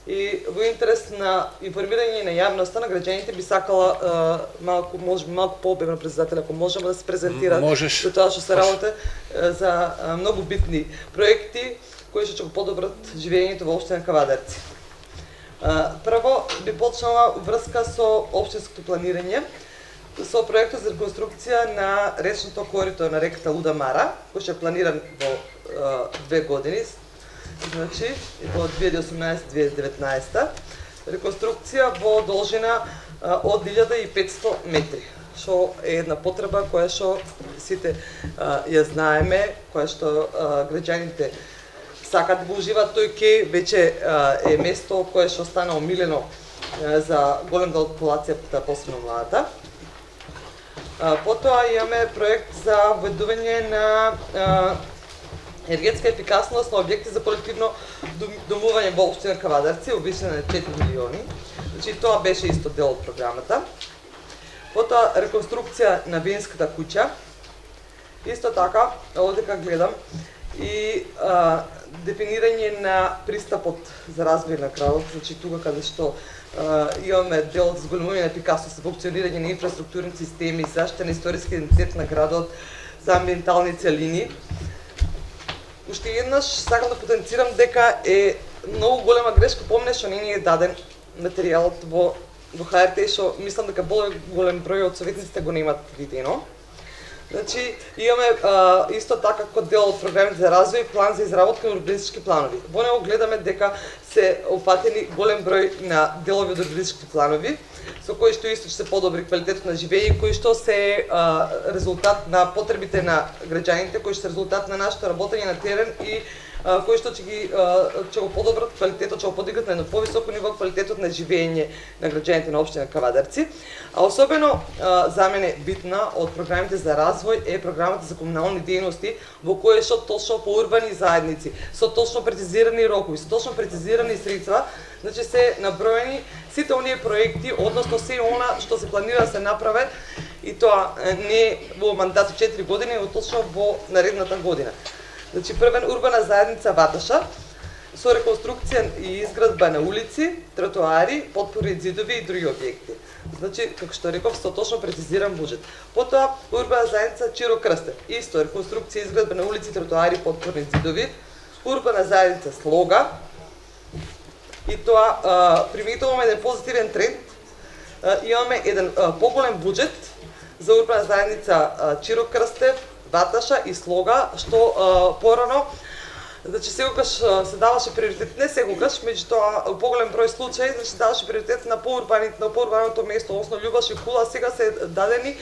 И во интерес на информирање на јавноста, на граѓаните би сакала малку, може би малку пообемно председател, ако можеме да се презентира за тоа што се работи за многу битни проекти кои што ќе го подобрат живењето во општина Кавадарци. Прво би почнала врска со општинското планирање, со проектот за реконструкција на речното корито на реката Луда Мара, кој ќе е планиран во 2 години, значи во 2018-2019, реконструкција во должина од 1500 метри, што е една потреба која што сите ја знаеме, која што граѓаните сакат да го уживаат. Тој ке веќе е место кое што стана омилено за голем дел од популацијата, посебно младата. Потоа имаме проект за введување на енергетска ефикасност на објекти за колективно домување во општина Кавадарци, обична на 4 милиони. Значи тоа беше исто дел од програмата. Потоа реконструкција на Винската куќа. Исто така, овдека гледам и дефинирање на пристапот за развој на градот, значи тука каде што имаме дел за зголемување на ефикасност, функционирање на инфраструктурни системи, заштита на историски идентитет на градот, за амбиентални целини. Уште еднаш сакам да потенцирам дека е многу голема грешка, помнеш што не ни е даден материјалот во ХРТ, што мислам дека голем број од советниците го немат видено. Значи, имаме исто така како дел од програмите за развој план за изработка на урбанистички планови. Во него гледаме дека се опфатени голем број на делови од урбанистички планови, со кои што исто ќе се подобри квалитетот на живење, кои што се резултат на потребите на граѓаните, кои што се резултат на нашето работење на терен и кои што ќе го подобрат квалитетот, ќе го подигнат на едно повисоко ниво квалитетот на живење на граѓаните на општина Кавадарци. А особено за мене битна од програмите за развој е програмата за комунални дејности, во која што точно по урбани заедници, со точно прецизирани рокови, со точно прецизирани средства, значи се наброени сите оние проекти, односно се она што се планира да се направи, и тоа не во мандат 4 години, но точно во наредната година. Значи, првен урбана заедница Ваташа, со реконструкција и изградба на улици, тротоари, подпорни зидови и други објекти. Значи, како што реков, со точно прецизиран буџет. Потоа, урбана заедница Чиро Крстев, исто реконструкција и изградба на улици, тротоари, подпорни зидови. Урбана заедница Слога, и тоа приметуваме еден позитивен тренд. Имаме еден поголем буџет за урбана заедница Чиро Крстев, Ваташа и Слога, што порано Значи секогаш се даваше приоритет, не секогаш, меѓутоа у поголем број случаи, значи даваше приоритет на поурбаното место, односно Љубаш и Кула. Сега се дадени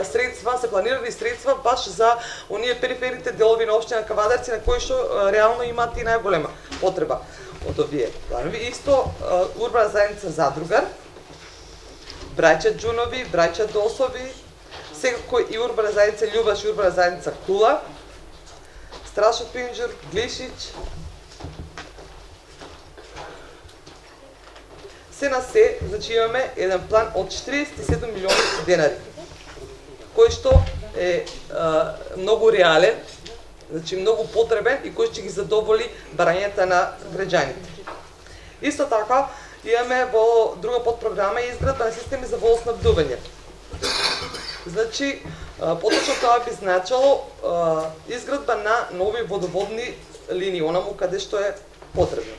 средства, се планирани средства баш за оние периферните делови на општина Кавадарци, на кои што реално имаат и најголема потреба од овие планови. Исто урбана заедница Задругар, браќа Џунови, браќа Досови, секако и урбана заедница Љубаш и урбана заедница Кула, Страшо Пинџур, Глишич. Се на се, значи имаме еден план од 47 милиони денари, кој што е многу реален, значи многу потребен и кој ќе ги задоволи барањата на граѓаните. Исто така, имаме во друга подпрограма изградба на системи за водоснабдување. Значи, поточно тоа би значило изградба на нови водоводни линии, онаму каде што е потребно.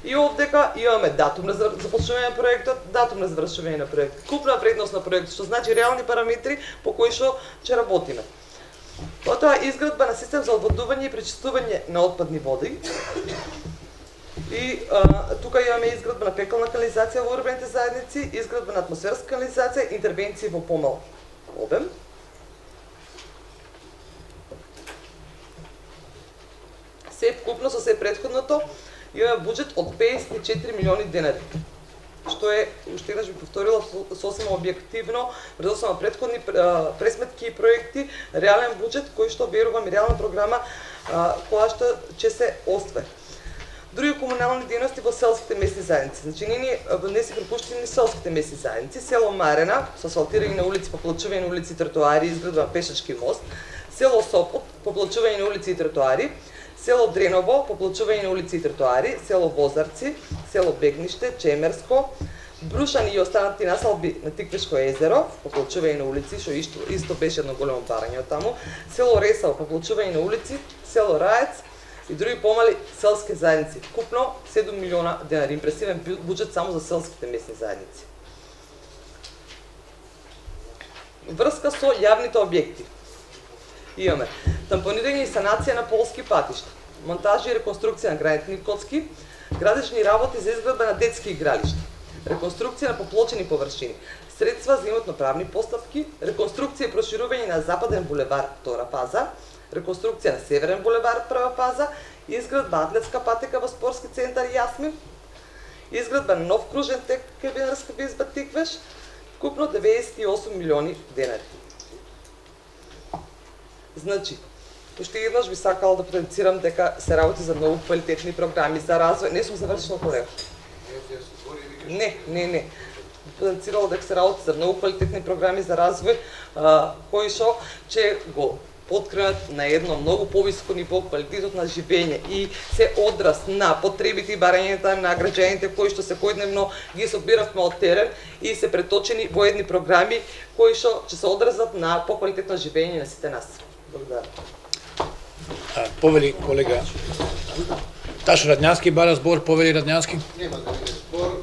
И овдека имаме датум на започнување на проектот, датум на завршување на проектот, купна вредност на проектот, што значи реални параметри по кои што ќе работиме. Потоа изградба на систем за одводување и пречистување на отпадни води. И тука имаме изградба на фекална канализација во урбаните заедници, изградба на атмосферска канализација, интервенции во помал обем. Се вкупно со се претходното имаме буџет од 54 милиони денари, што е, уште еднаш би повторила, сосема објективно, врз на претходни пресметки и проекти, реален буџет кој што верувам и реална програма која што ќе се оствари. Други комунални дејности во селските месни заедници. Значи, не се пропуштени селските месни заедници. Село Марена, со асфалтирање на улици, поплачување на улици и тротоари, изградба на пешачки мост. Село Сопот, поплачување на улици и тротоари. Село Дреново, поплачување на улици и тротоари. Село Возарци, село Бегниште, Чемерско, Брушани и останати населби на Тиквешко езеро, поплачување на улици, што исто беше едно големо барање од таму. Село Ресал, поплачување на улици. Село Раец и други помали селски заедници. Купно 7 милиона денари. Импресивен буџет само за селските месни заедници. Врска со јавните објекти. Имаме тампонирање и санација на полски патишта, монтажа и реконструкција на гранитни коцки, градежни работи за изградба на детски игралишта, реконструкција на поплочени површини, средства за имотно-правни постапки, реконструкција и проширување на Западен булевар втора фаза, реконструкција на Северен булевар прва фаза, изградба атлетска патека во спортски центар Јасмин, изградба на нов кружен тек кабинарска визба Тиквеш, купно 98 милиони денари. Значи, уште еднаш би сакала да потенцирам дека се работи за многу квалитетни програми за развој. Не сум завршила колега. Не. Потенцирала дека се работи за многу квалитетни програми за развој, кои што ќе го подкренат на едно многу повисоко ниво квалитетот на живење и се одраз на потребите и барањата на граѓаните кои што секојдневно ги собиравме од терен и се преточени во едни програми кои што ќе се одразат на поквалитетно живење на сите нас. Благодарам. Повели колега Ташо Радњански бара збор, повели Радњански. Нема да биде збор.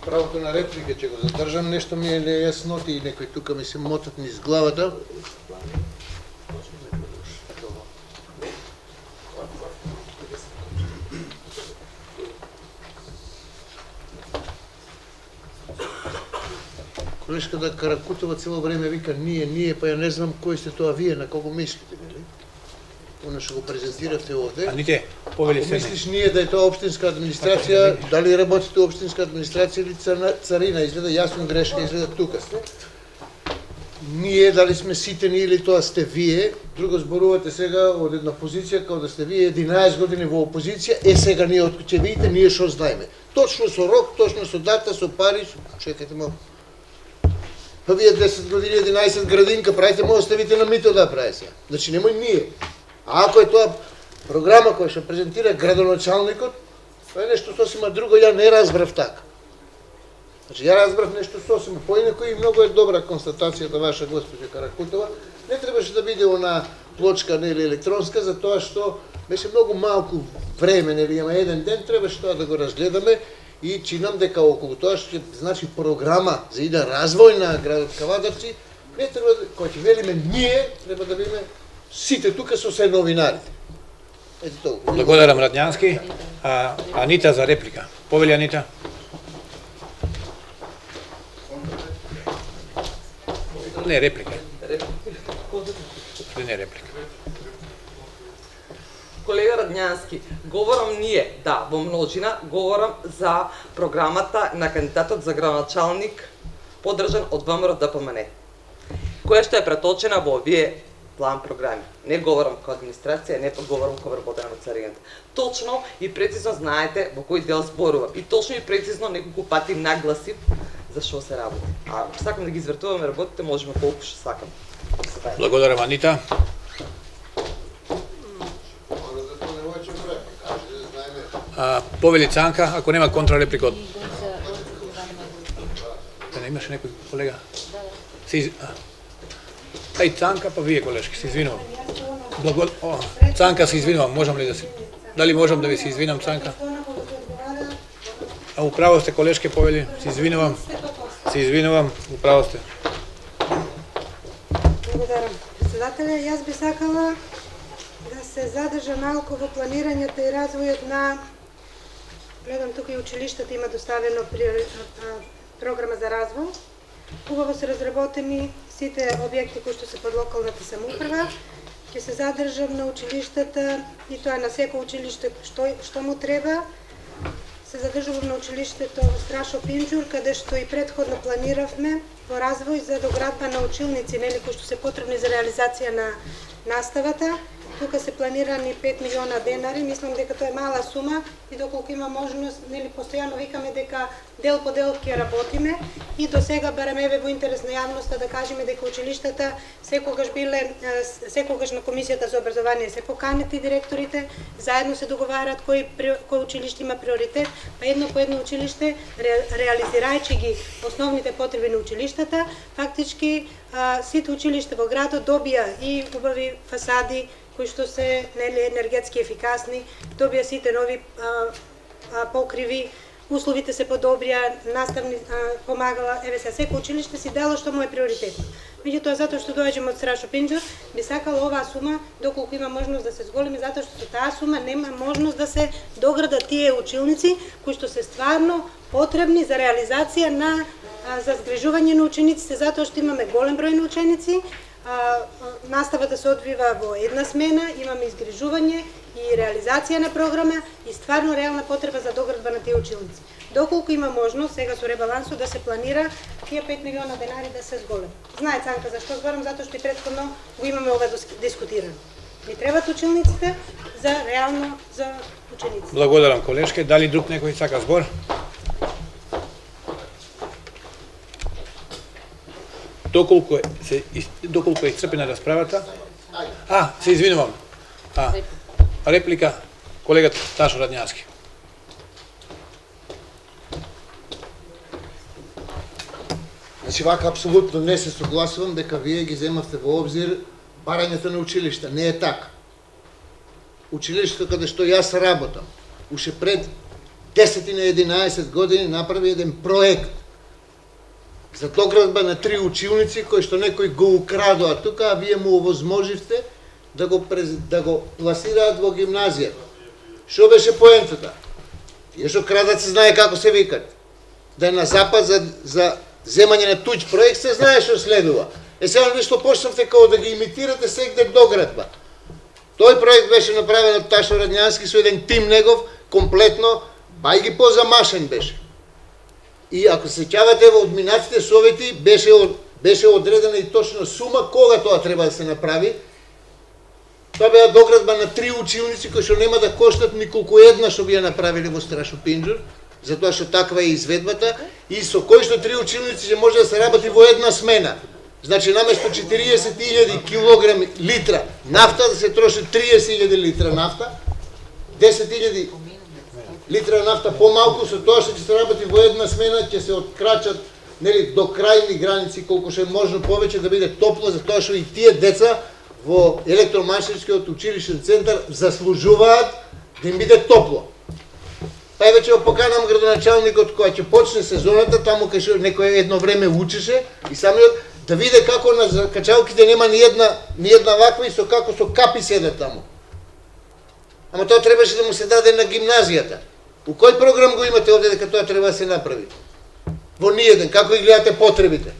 Правото на реплика ќе го задржам, нешто ми е нејасноти и некои тука ми се мотат низ главата. Колешката Каракутова цело време вика ние, па ја не знам кој сте тоа вие, на кого мислите, нели? Она што го презентиравте овде. Аните, повели се. Ако мислиш ние да е тоа општинска администрација, дали работите општинска администрација или царина, изгледа јасно грешка, изгледа тука. Ние дали сме сите ние или тоа сте вие, друго зборувате сега од една позиција како да сте вие 11 години во опозиција, сега ние од ќе видите ние што знаеме. Точно со рок, точно со дата, со пари, чекайте малку. Па вие 10 години 11 градинка правите, може да ставите на мито да прави сега. Значи немој ние. А ако е тоа програма која што презентира градоначалникот, тоа е нешто сосема друго, ја не разбрав така. Значи ја разбрав нешто сосема поинако и многу е добра констатацијата ваша, госпоѓа Каракутова. Не требаше да биде она плочка или електронска, за тоа што беше многу малку време, нели има еден ден, требаше тоа да го разгледаме и чинам дека околу тоа што значи програма за ида развој на градот Кавадарци, не треба, кој ќе велиме ние, треба да биме сите тука со се новинарите. Ето толкова. Благодарам, Радњански. Анита за реплика. Повели Анита. Не, реплика. Не, реплика. Колега Радњански, говорам ние, да, во множина, говорам за програмата на кандидатот за градоначалник, поддржан од ВМРО ДПМН, која што е преточена во овие план програми. Не говорам како администрација, не говорам како вработена на Царигент. Точно и прецизно знаете во кој дел зборувам. И точно и прецизно неколку пати нагласив за што се работи. А сакам да ги извртуваме работите, можеме колку што сакам. Благодарам, Анита. Повели Цанка, ако нема контрареплика од... Не имаше некој колега? Ај Цанка, па вие колешки, се извинувам. Цанка, се извинувам, можам ли да се... Дали можам да ви се извинам, Цанка? Управо сте, колешки, повели, се извинувам. Се извинувам, управо сте. Благодарам. Председателя, јас би сакала да се задржа малку во планирањето и развојот на... Гледам тука и училиштата има доставено програма за развој. Убаво се разработени сите објекти кои што се под локалната самоуправа. Ќе се задржам на училиштата и тоа на секој училиште што му треба. Се задржувам на училиштето во Страшо Пинџур, каде што и претходно планиравме во развој за доградба на училници, нели, кои што се потребни за реализација на наставата. Тука се планирани 5 милиона денари, мислам дека тоа е мала сума и доколку има можност, нели, постојано викаме дека дел по дел ќе работиме и до сега барем еве во интерес на јавноста да кажеме дека училиштата секогаш на комисијата за образование се поканети директорите, заедно се договарат кој училиште има приоритет, па едно по едно училиште реализирајќи ги основните потреби на училиштата, фактички сите училишта во градот добија и убави фасади кои што се, нели, енергетски ефикасни, добија сите нови покриви, условите се подобрија, наставни помагала, еве се секој училиште си дало што му е приоритетно. Меѓутоа, затоа што доаѓаме од Страшо Пинџур, би сакала оваа сума, доколку има можност да се зголеми, затоа што со таа сума нема можност да се доградат тие училници кои што се стварно потребни за реализација на за згрижување на учениците, затоа што имаме голем број на ученици, наставата се одвива во една смена, имаме изгрижување и реализација на програма и стварно реална потреба за доградба на тие училници. Доколку има можност, сега со ребалансот да се планира тие 5 милиона денари да се зголем. Знае Цанка зашто зборам, затоа што и претходно го имаме ова дискутирано. Ни требат училниците за реално за учениците. Благодарам, колешке. Дали друг некој сака збор? Доколку е исцрпена расправата. Се извинувам. Реплика, колегата Ташо Радњански. Значи, вака апсолутно не се согласувам дека вие ги земавте во обзир барањето на училишта. Не е така. Училиштето каде што јас работам, уште пред 10 на 11 години направи еден проект за доградба на 3 училници кои што некој го украдоа тука, а вие му овозможивте да го пласираат во гимназијата. Што беше поентата? Тие што крадат се знае како се викат. Да е на запад за земање на туѓ проект се знае што следува. Сега ви што почнавте како да ги имитирате сегде доградба. Тој проект беше направен од Ташо Радњански со еден тим негов, комплетно, бај ги позамашен беше. И ако се сеќавате во одминатите совети, беше одредена и точно сума кога тоа треба да се направи. Тоа беа доградба на 3 училници кои што нема да коштат николку една што би ја направиле во Страшо Пинџур, затоа што таква е изведбата и со кои што 3 училници ќе може да се работи во една смена. Значи, наместо 40.000 килограми литра нафта, да се троши 30.000 литра нафта, 10.000 литра нафта помалку, со тоа што ќе се работи во една смена, ќе се открачат, нели, до крајни граници, колку што е можно повеќе да биде топло, затоа што и тие деца во електромашинскиот училишен центар заслужуваат да им биде топло. Па еве ќе го поканам градоначалникот која ќе почне сезоната, таму кај што некој едно време учеше и самиот да види како на закачалките нема ни една ваква и со како со капи седат таму. Ама тоа требаше да му се даде на гимназијата. У кој програм го имате овде дека тоа треба да се направи? Во ниеден, како ги гледате потребите?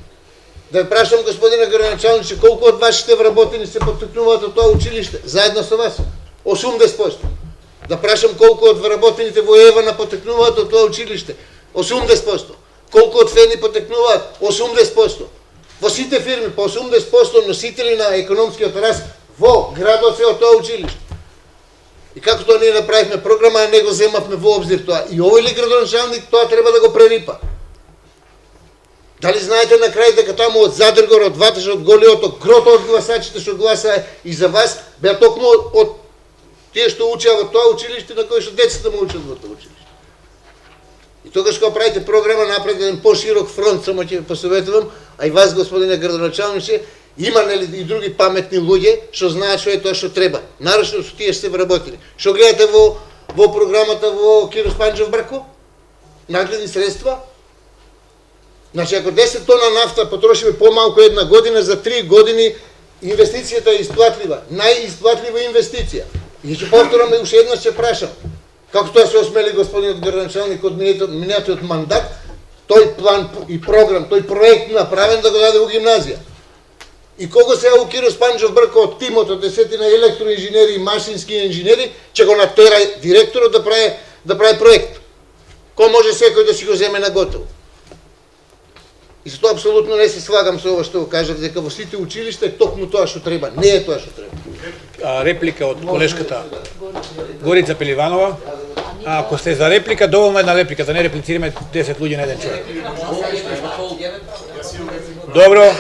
Да прашам господина градоначалниче, колку од вашите вработени се поттикнуваат од тоа училиште, заедно со вас? 80%. Да прашам колку од вработените во Евана поттикнуваат од тоа училиште? 80%. Колку од Фени поттикнуваат? 80%. Во сите фирми по 80% носители на економскиот раст во градот се од тоа училиште. И како тоа ние направивме програма, а не го земавме во обзир тоа. И овој ли градоначалник тоа треба да го прерипа? Дали знаете на крај дека таму од Задргор, од Ваташ, од Голиото, грото од гласачите што гласаа и за вас, беа токму од тие што учеа во тоа училиште, на кои што децата му учат во тоа училиште. И тогаш кога правите програма, напред еден поширок фронт, само ќе посоветувам, а и вас, господине градоначалниче, има нели и други паметни луѓе што знаат што е тоа што треба. Нарочно со тие што се вработени. Што гледате во програмата во Кирос Панџев Брко? Нагледни средства? Значи, ако 10 тона нафта потрошиме помалку една година, за 3 години инвестицијата е исплатлива. Најисплатлива инвестиција. И ќе повторам и уште еднаш ќе прашам. Како тоа се осмели господинот градоначалник од минатиот мандат, тој план и програм, тој проект направен да го даде во гимназија. И кого се у Кирос Панџев Брко од тимот од 10 електроинженери и машински инженери, ќе го натера директорот да прави проект. Кој може секој да си го земе на готово? И за тоа апсолутно не се слагам со ова што го кажав, дека во сите училишта е токму тоа што треба. Не е тоа што треба. Реплика од колешката Горица Пеливанова. Ако сте за реплика, доволно една реплика, да не реплицираме 10 луѓе на еден човек. Добро.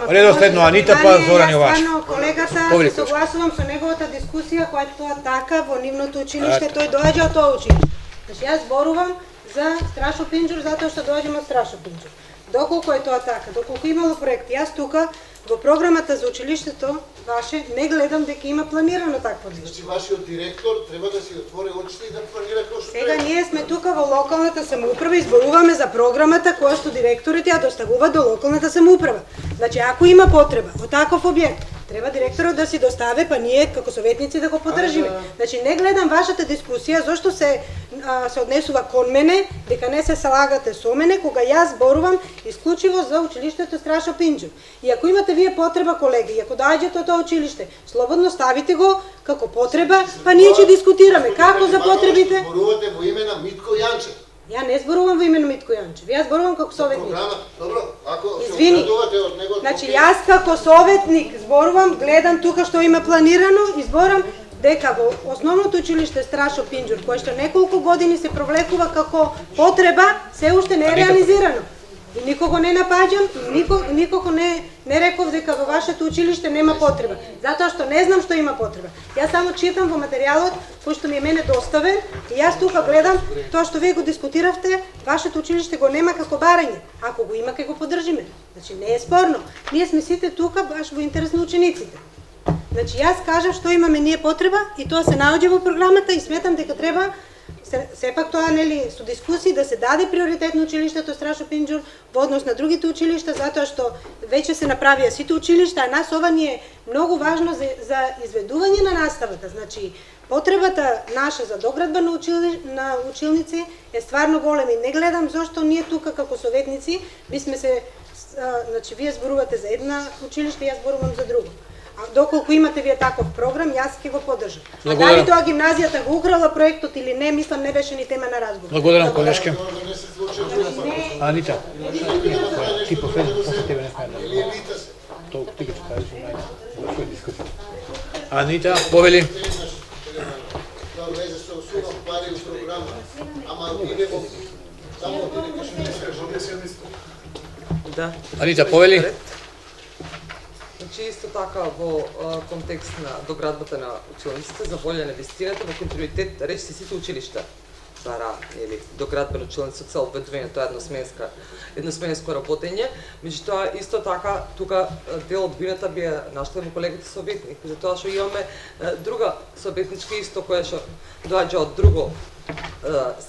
Редоследно Анита, па Зоран Јоваш. Колегата, се согласувам со неговата дискусија, која тоа така во нивното училиште, тој доаѓа од тоа училиште. Значи, јас зборувам за Страшо Пинџур, затоа што доаѓам од Страшо Пинџур. Доколку е тоа така, доколку имало проект, јас тука во програмата за училиштето ваше не гледам дека има планирано такво нешто. Значи вашиот директор треба да си отвори очите и да планира како што Сега ние сме тука во локалната самоуправа и зборуваме за програмата која што директорите ја доставуваат до локалната самоуправа. Значи ако има потреба во таков објект, треба директорот да си достави, па ние како советници да го поддржиме. Значи не гледам вашата дискусија зошто се однесува кон мене, дека не се слагате со мене кога јас зборувам исклучиво за училиштето Страшо Пинџур. И ако имате вие потреба, колеги, и ако доаѓате од тоа училиште, слободно ставите го како потреба, па ние ќе дискутираме како за потребите. Зборувате во име на Митко Јанчев. Ја не зборувам во име на Митко Јанчев. Јас зборувам како советник. Добро, ако Извини. од него. Значи јас како советник зборувам, гледам тука што има планирано и зборам дека во основното училиште Страшо Пинџур, кое што неколку години се провлекува како потреба, се уште не е реализирано. И никого не напаѓам, никого не реков дека во вашето училиште нема потреба, затоа што не знам што има потреба. Јас само читам во материјалот кој што ми е мене доставен и јас тука гледам тоа што вие го дискутиравте, вашето училиште го нема како барање. Ако го има, ќе го поддржиме. Значи не е спорно. Ние сме сите тука баш во интерес на учениците. Значи јас кажав што имаме ние потреба и тоа се наоѓа во програмата и сметам дека треба сепак тоа нели со дискусии да се даде приоритет на училиштето Страшо Пинџур во однос на другите училишта, затоа што веќе се направија сите училишта, а нас ова ни е многу важно за изведување на наставата. Значи потребата наша за доградба на училници е стварно голема и не гледам зошто ние тука како советници бисме се значи вие зборувате за една училиште, јас зборувам за друго. А доколку имате вие таков програм, јас ќе го поддржам. А дали тоа гимназијата го украла проектот или не, мислам не беше ни тема на разговор. Благодарам, колешке. Анита, ти после тебе не сме да. Ти ќе кажеш најде. Дискусија. Анита, повели. Тоа везе со сумам пари у програма. Ама иде во само Да. Анита, повели. Значи исто така во контекст на доградбата на училниците за волја на вистината во континуитет речи сите училишта бара или доградба на училници со цел ведување тоа едносменско работење, меѓутоа исто така тука дел од вината би нашла во колегите советник, затоа што имаме друга советничка исто која што доаѓа од друго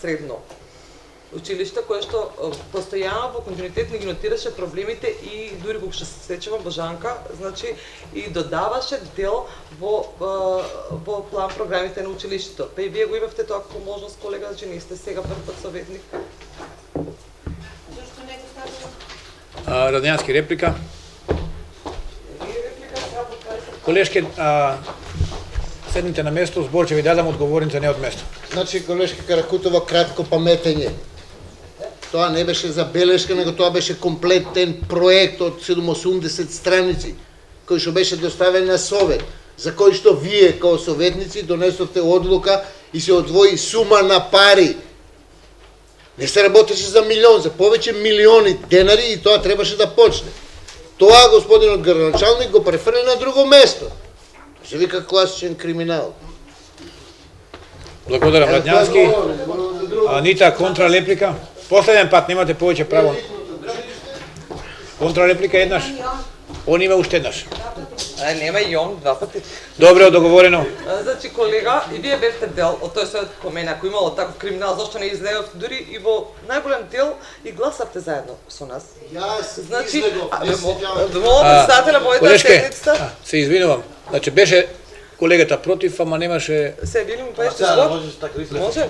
средно училиште кое што постојано во континуитет не ги нотираше проблемите и дури кога што се сечувам Божанка, значи и додаваше дел во план програмите на училиштето. Па и вие го имавте тоа како можност, колега, значи не сте сега прв пат советник. Зошто не го ставува? Раднянски реплика. Колешке, седнете на место, збор ќе ви дадам одговорница не од место. Значи, колешка Каракутова, кратко паметење. Тоа не беше забелешка, него тоа беше комплетен проект од 780 страници, кој што беше доставен на Совет, за кој што вие, као советници, донесовте одлука и се одвои сума на пари. Не се работеше за милион, за повеќе милиони денари и тоа требаше да почне. Тоа господинот градоначалник го префрли на друго место. Се вика класичен криминал. Благодарам, Раднянски. Анита, контралеплика. Последен пат, немате повеќе право. Контралеплика еднаш. Он има уште еднаш. Нема и он два пати. Добро, договорено. Значи, колега, и вие бевте дел од тој совет кој мене, ако имало таков криминал, зашто не излегавте дури и во најголем дел и гласавте заедно со нас. Јас Значи, излегов, не се молам председателя мојата Колешке, седница. се извинувам. Значи беше колегата против, ама немаше... Се видим, па еште збор? Може?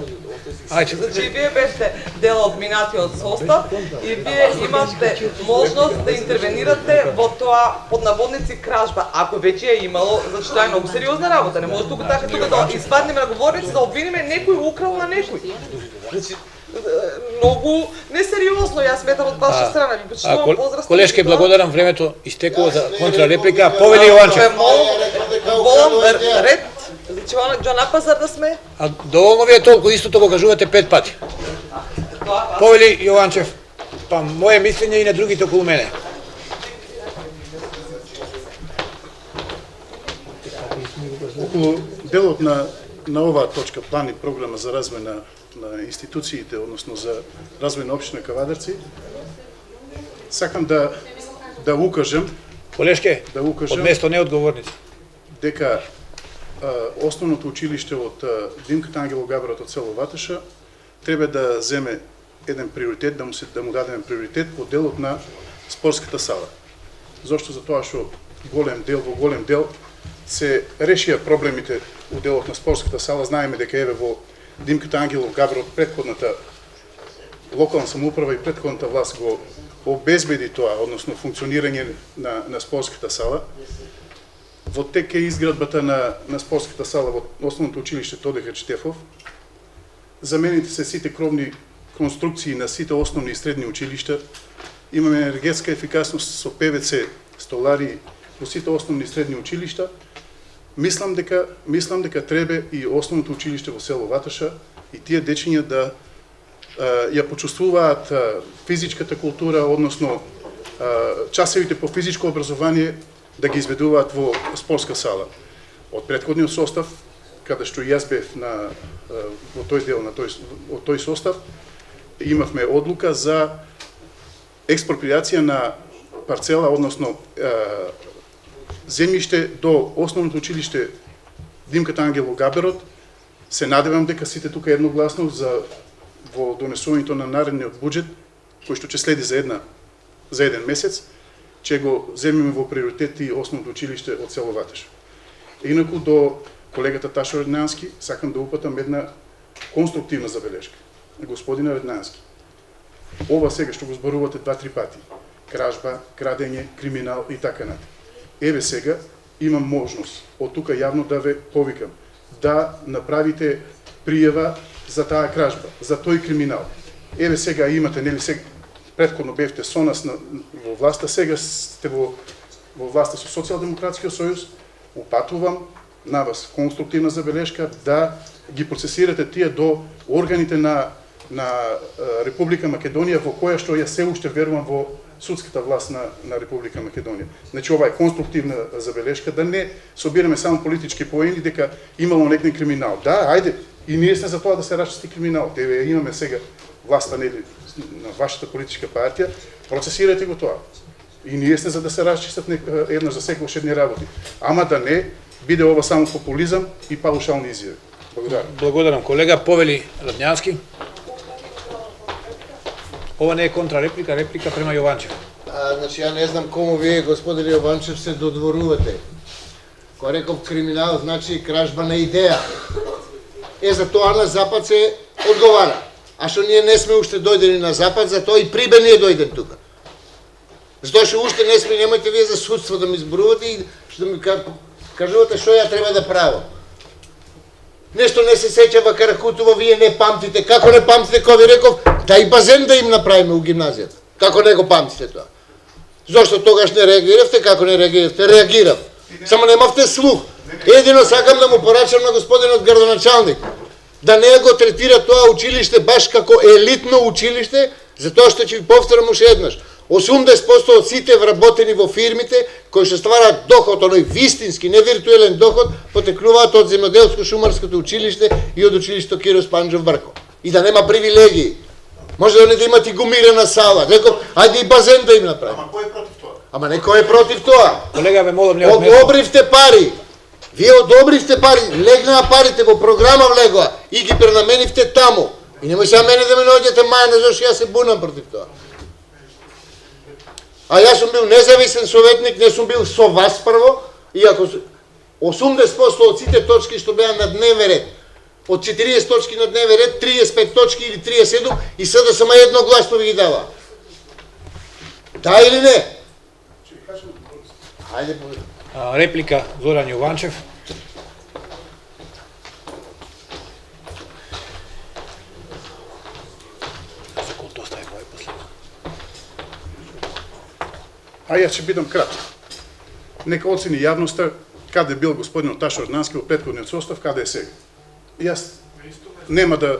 Ајде. Значи, вие бевте дел од минатиот состав и вие имавте можност да интервенирате во тоа под наводници кражба. Ако веќе е имало, значи тоа е многу сериозна работа. Не може тука да испаднеме на говорници да обвиниме некој украл на некој. Значи, многу несериозно, јас сметам од ваша страна. Ви почитувам возраст. Колешке, благодарам, времето истекува за контралеплика. Повели Јованчев. Волам ред. Значи, Джона Пазар да сме. А доволно ви е толку, истото го кажувате 5 пати. Повели Јованчев. Па моje мислење и на другите околу мене. Околу делот на оваа точка, план и програма за развој на институциите, односно за развој на општина Кавадарци, сакам да укажам Колешке, од место не одговорници. дека основното училиште од Димката Ангелов Габрот од село Ваташа треба да земе еден приоритет, да му дадеме приоритет по делот на спортската сала. Зошто? За тоа што во голем дел се решија проблемите у делот на спортската сала. Знаеме дека еве во Димката Ангелов Габрот претходната локална самоуправа и претходната власт го обезбеди тоа, односно функционирање на спортската сала. Во тек е изградбата на спортската сала во основното училиште Тодор Хаджитефов. Замените се сите кровни конструкции на сите основни и средни училишта. Имаме енергетска ефикасност со ПВЦ столари во сите основни и средни училишта. Мислам дека треба и основното училиште во село Ваташа и тие дечиња да ја почувствуваат физичката култура, односно часовите по физичко образование да ги изведуваат во спортска сала. Од претходниот состав, каде што јас бев во тој дел од тој состав, имавме одлука за експроприација на парцела, односно земјиште до основното училиште Димката Ангелов Габерот. Се надевам дека сите тука едногласно во донесувањето на наредниот буџет, кој што ќе следи за еден месец, ќе го земиме во приоритет и основното училиште од село Ваташа. Инаку до колегата Ташо Раднянски сакам да упатам една конструктивна забелешка. Господина Раднянски, ова сега што го зборувате 2-3 пати, кражба, крадење, криминал и така натаму. Еве сега имам можност од тука јавно да ве повикам да направите пријава за таа кражба, за тој криминал. Еве сега имате, нели сега претходно бевте со нас во власта, сега сте во власта со Социјалдемократскиот сојуз, упатувам на вас конструктивна забелешка да ги процесирате тие до органите на Република Македонија, во која што ја се уште верувам во судската власт на Република Македонија. Значи, ова е конструктивна забелешка, да не собираме само политички поени дека имало некој криминал. Да, ајде, и ние сме за тоа да се расчисти криминал. Еве имаме сега власта на вашата политичка партија, процесирате го тоа. И ние сме за да се расчистат еднаш за секојаш едни работи. Ама да не биде ова само популизам и паушални изјави. Благодарам. Благодарам, колега. Повели Раднянски. Ова не е контрареплика, реплика према Јованчев. Значи, ја не знам кому вие, господин Јованчев, се додворувате. Кој реков криминал, значи кражба на идеја. За тоа на Запад се одговара. А што ние не сме уште дојдени на Запад, за тоа и Прибе не е дојден тука. Затоа што уште не сме, немајте вие за судство да ми изборувате и што да ми кажувате што ја треба да правам. Нешто не се сеќава Каракутова, вие не памтите. Како не памтите, кој ви реков, да и базен да им направиме у гимназијата. Како не го памтите тоа? Зошто тогаш не реагиравте, како не реагиравте? Реагирав. Само немавте слух. Едино сакам да му порачам на господинот градоначалник да не го третира тоа училиште баш како елитно училиште, затоа што ќе ви повторам уште еднаш. 80% од сите вработени во фирмите кои што ствараат доход, оној вистински, не виртуелен доход, потекнуваат од земјоделско-шумарското училиште и од училиштето Киро Спанџов Брко. И да нема привилегии. Може да не да имат и гумирана сала. Реков, ајде и базен да им направи. Ама кој е против тоа? Ама некој е против тоа. Колега, ме молам, не Одобривте пари. Вие одобривте пари, легнаа парите во програма влегоа и ги пренаменивте таму. И немој сега мене да ме наоѓате мајна, зашто јас се бунам против тоа. А јас сум бил независен советник, не сум бил со вас прво, иако 80% од сите точки што беа на дневен ред, од 40 точки на дневен ред, 35 точки или 37 и СДСМ едногласно ви ги дава. Да или не? Ајде, реплика Зоран Јованчев. А јас ќе бидам краток. Нека оцени јавноста каде бил господинот Ташо Ордански во претходниот состав, каде е сега. Јас нема да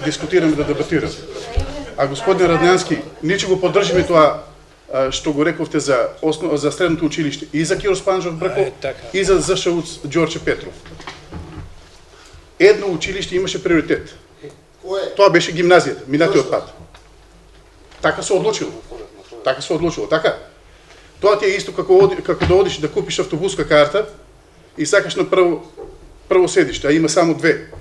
дискутирам и да дебатирам. А господин Раднянски, ние ќе го поддржиме тоа што го рековте за средното училиште и за Киро Спанџов Брков и за ЗШУЦ Ѓорче Петров. Едно училиште имаше приоритет. Тоа беше гимназијата, минатиот пат. Така се одлучило. Така? Тоа ти е исто како да одиш да купиш автобуска карта и сакаш на прво седиште, а има само две.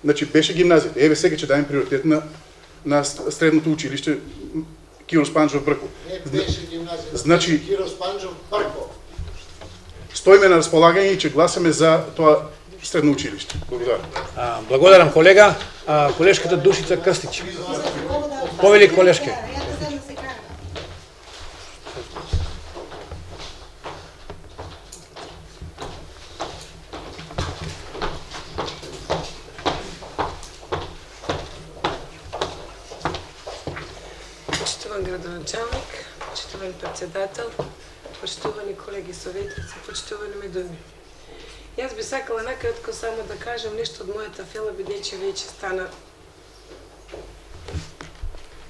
Значи беше гимназијата. Еве сега ќе дадем приоритет на средното училиште Киро Спанџов Брков. Не беше гимназијата, значи Киро Спанџов Брков. Стоиме на располагање и ќе гласаме за тоа средно училиште. Благодарам. Благодарам, колега. Колешката Душица Крстич. Повели колешке. Почитуван градоначалник, почитуван председател, почитувани колеги советници, почитувани медуми. Јас би сакала накратко само да кажам нешто од мојата фела, бидејќи веќе стана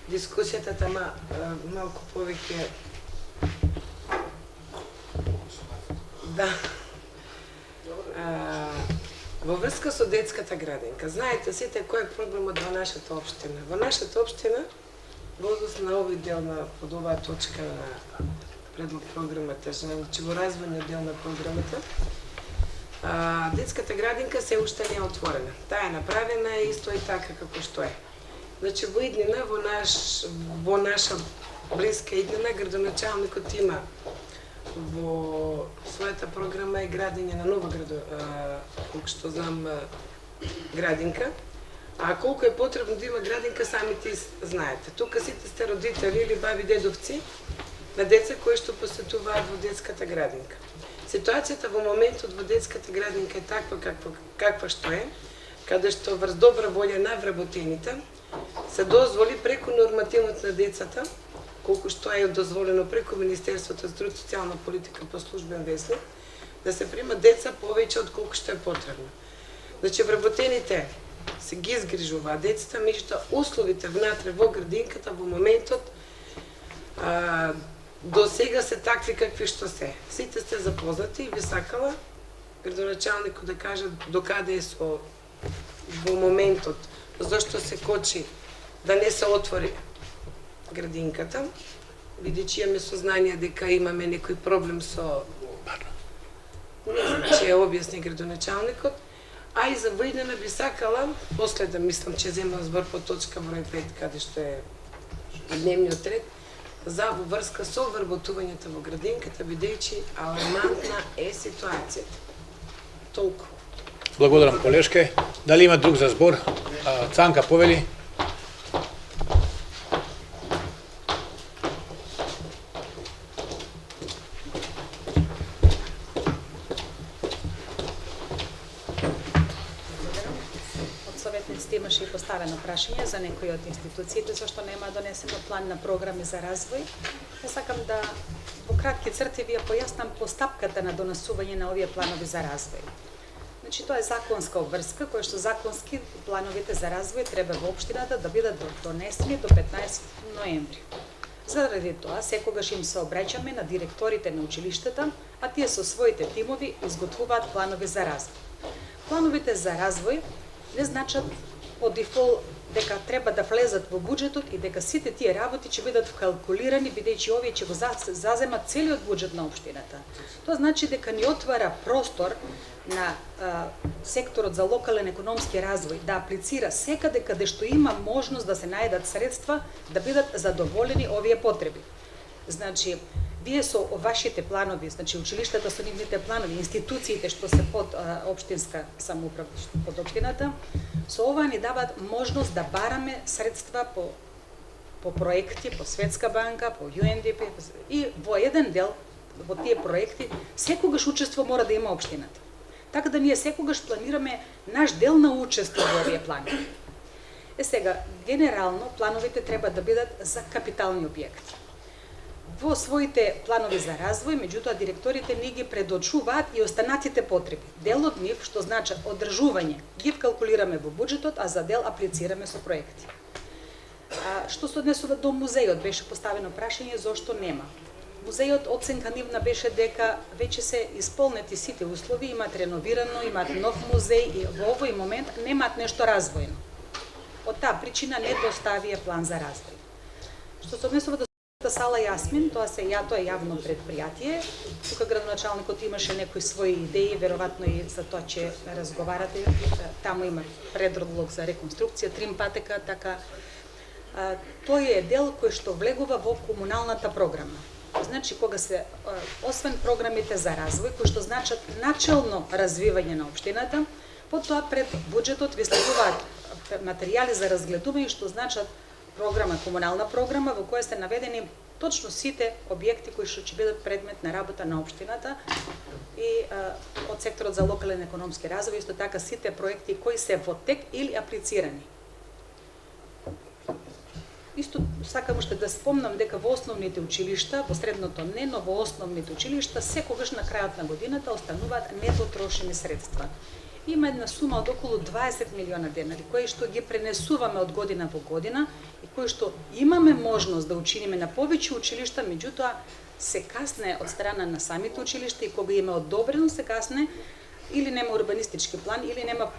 дискусијата, тама малку повеќе. Да. Во врска со детската градинка, знаете сите кој е проблемот во нашата општина. Во нашата општина, во однос на овој дел под оваа точка на предлог програмата, значи во развојниот дел на програмата, детската градинка се уште не е отворена. Таа е направена и стои така како што е. Значи во иднина, во наша блиска иднина, градоначалникот има во својата програма и градење на нова колку што знам градинка. А колку е потребно да има градинка, самите знаете. Тука сите сте родители или баби дедовци на деца кои што посетуваат во детската градинка. Ситуацијата во моментот во детската градинка е таква каква што е, каде што врз добра волја на вработените се дозволи преку нормативот на децата, колку што е дозволено преку Министерството за труд и социјална политика по службен весник, да се примат деца повеќе од колку што е потребно. Значи вработените се ги изгрижуваат децата, меѓутоа условите внатре во градинката во моментот до сега се такви какви што се. Сите сте запознати и би сакала градоначалникот да каже докаде е со во моментот, зашто се кочи да не се отвори градинката, бидејќи имаме сознание дека имаме некој проблем со... Не знам, че ја објасни градоначалникот, А и за Војдина би сакала, после да мислам, че земам збор по точка број 5, каде што е дневниот ред, за во врска со вработувањето во градинката, бидејќи алармантна е ситуацијата. Толку. Благодарам, колешке. Дали има друг за збор? Цанка, повели. Имаше и поставено прашање за некои од институциите зашто нема донесено план на програми за развој. Ја сакам да во кратки црти ви ја појаснам постапката на донесување на овие планови за развој. Значи тоа е законска обврска која што законски плановите за развој треба во општината да бидат донесени до 15 ноември. Заради тоа секогаш им се обраќаме на директорите на училиштата, а тие со своите тимови изготвуваат планови за развој. Плановите за развој не значат по дефолт дека треба да влезат во буџетот и дека сите тие работи ќе бидат вкалкулирани бидејќи овие ќе го заземат целиот буџет на општината. Тоа значи дека ни отвара простор на секторот за локален економски развој да аплицира секаде каде што има можност да се најдат средства да бидат задоволени овие потреби. Значи, вие со вашите планови, значи училиштата со нивните планови, институциите што се под општинска самоуправа, под општината, со ова ни дават можност да бараме средства по проекти, по Светска банка, по UNDP и во еден дел во тие проекти секогаш учество мора да има општината. Така да ние секогаш планираме наш дел на учество во овие планови. Сега, генерално плановите треба да бидат за капитални објекти. Во своите планови за развој, меѓутоа директорите ни ги предочуваат и останатите потреби. Дел од нив, што значат одржување, ги вкалкулираме во буџетот, а за дел аплицираме со проекти. Што се однесува до музејот, беше поставено прашање зошто нема. Музејот оценка нивна беше дека веќе се исполнети сите услови, имаат реновирано, имаат нов музеј и во овој момент немаат нешто развојно. Од таа причина не доставија план за развој. Што се однесува до сала Јасмин, тоа е јавно предпријатие. Тука градоначалникот имаше некои своји идеи, веројатно и за тоа ќе разговарате. Таму има предлог за реконструкција, трим патека, така. Тој е дел кој што влегува во комуналната програма. Значи, кога се, освен програмите за развој, кои што значат начелно развивање на општината, потоа пред буџетот ви следуваат материјали за разгледување што значат програма, комунална програма во која се наведени точно сите објекти кои што ќе бидат предмет на работа на општината и од секторот за локален економски развој, исто така сите проекти кои се во тек или аплицирани. Исто сакам уште да спомнам дека во основните училишта, во средното не, но во основните училишта секогаш на крајот на годината остануваат недотрошени средства. Има една сума од околу 20 милиона денари, кои што ги пренесуваме од година во година и кои што имаме можност да учиниме на повеќе училишта, меѓутоа се касне од страна на самите училишта и кога има одобрено се касне или нема урбанистички план, или нема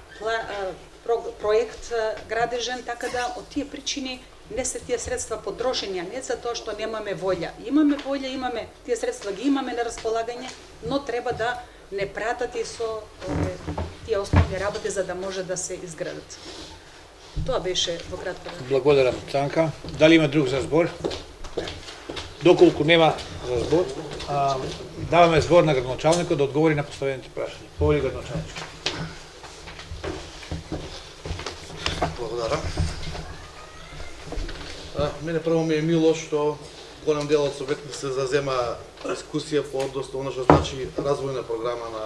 проект градежен, така да од тие причини не се тие средства потрошени, а не за тоа што немаме волја. Имаме волја, имаме тие средства ги имаме на располагање, но треба да не пратат и со тие основни работи за да може да се изградат. Тоа беше во кратко. Благодарам, Цанка. Дали има друг за збор? Доколку нема за збор, даваме збор на градоначалникот да одговори на поставените прашања. Повели градоначалник. Благодарам. Мене прво ми е мило што голем дел од советници се зазема дискусија по однос на она што значи развојна програма на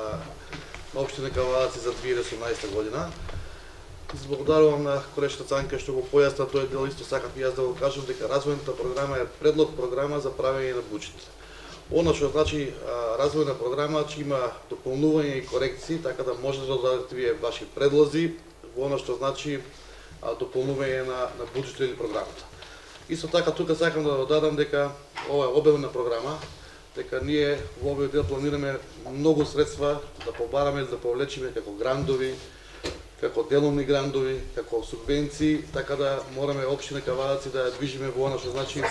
општина Кавадаци за 2018 година. Зблагодарувам на колешката Цанка што го појасна тој дел, исто сакав и јас да го кажам дека развојната програма е предлог програма за правење на буџет. Она што значи развојна програма че има дополнување и корекции, така да може да дадете вие ваши предлози во она што значи дополнување на буџетот или програмата. Исто така тука сакам да додадам дека ова е обемна програма, дека ние во овој дел планираме многу средства да побараме, да повлечиме како грандови, како деловни грандови, како субвенции, така да мораме општина Кавадаци да ја движиме во она што значи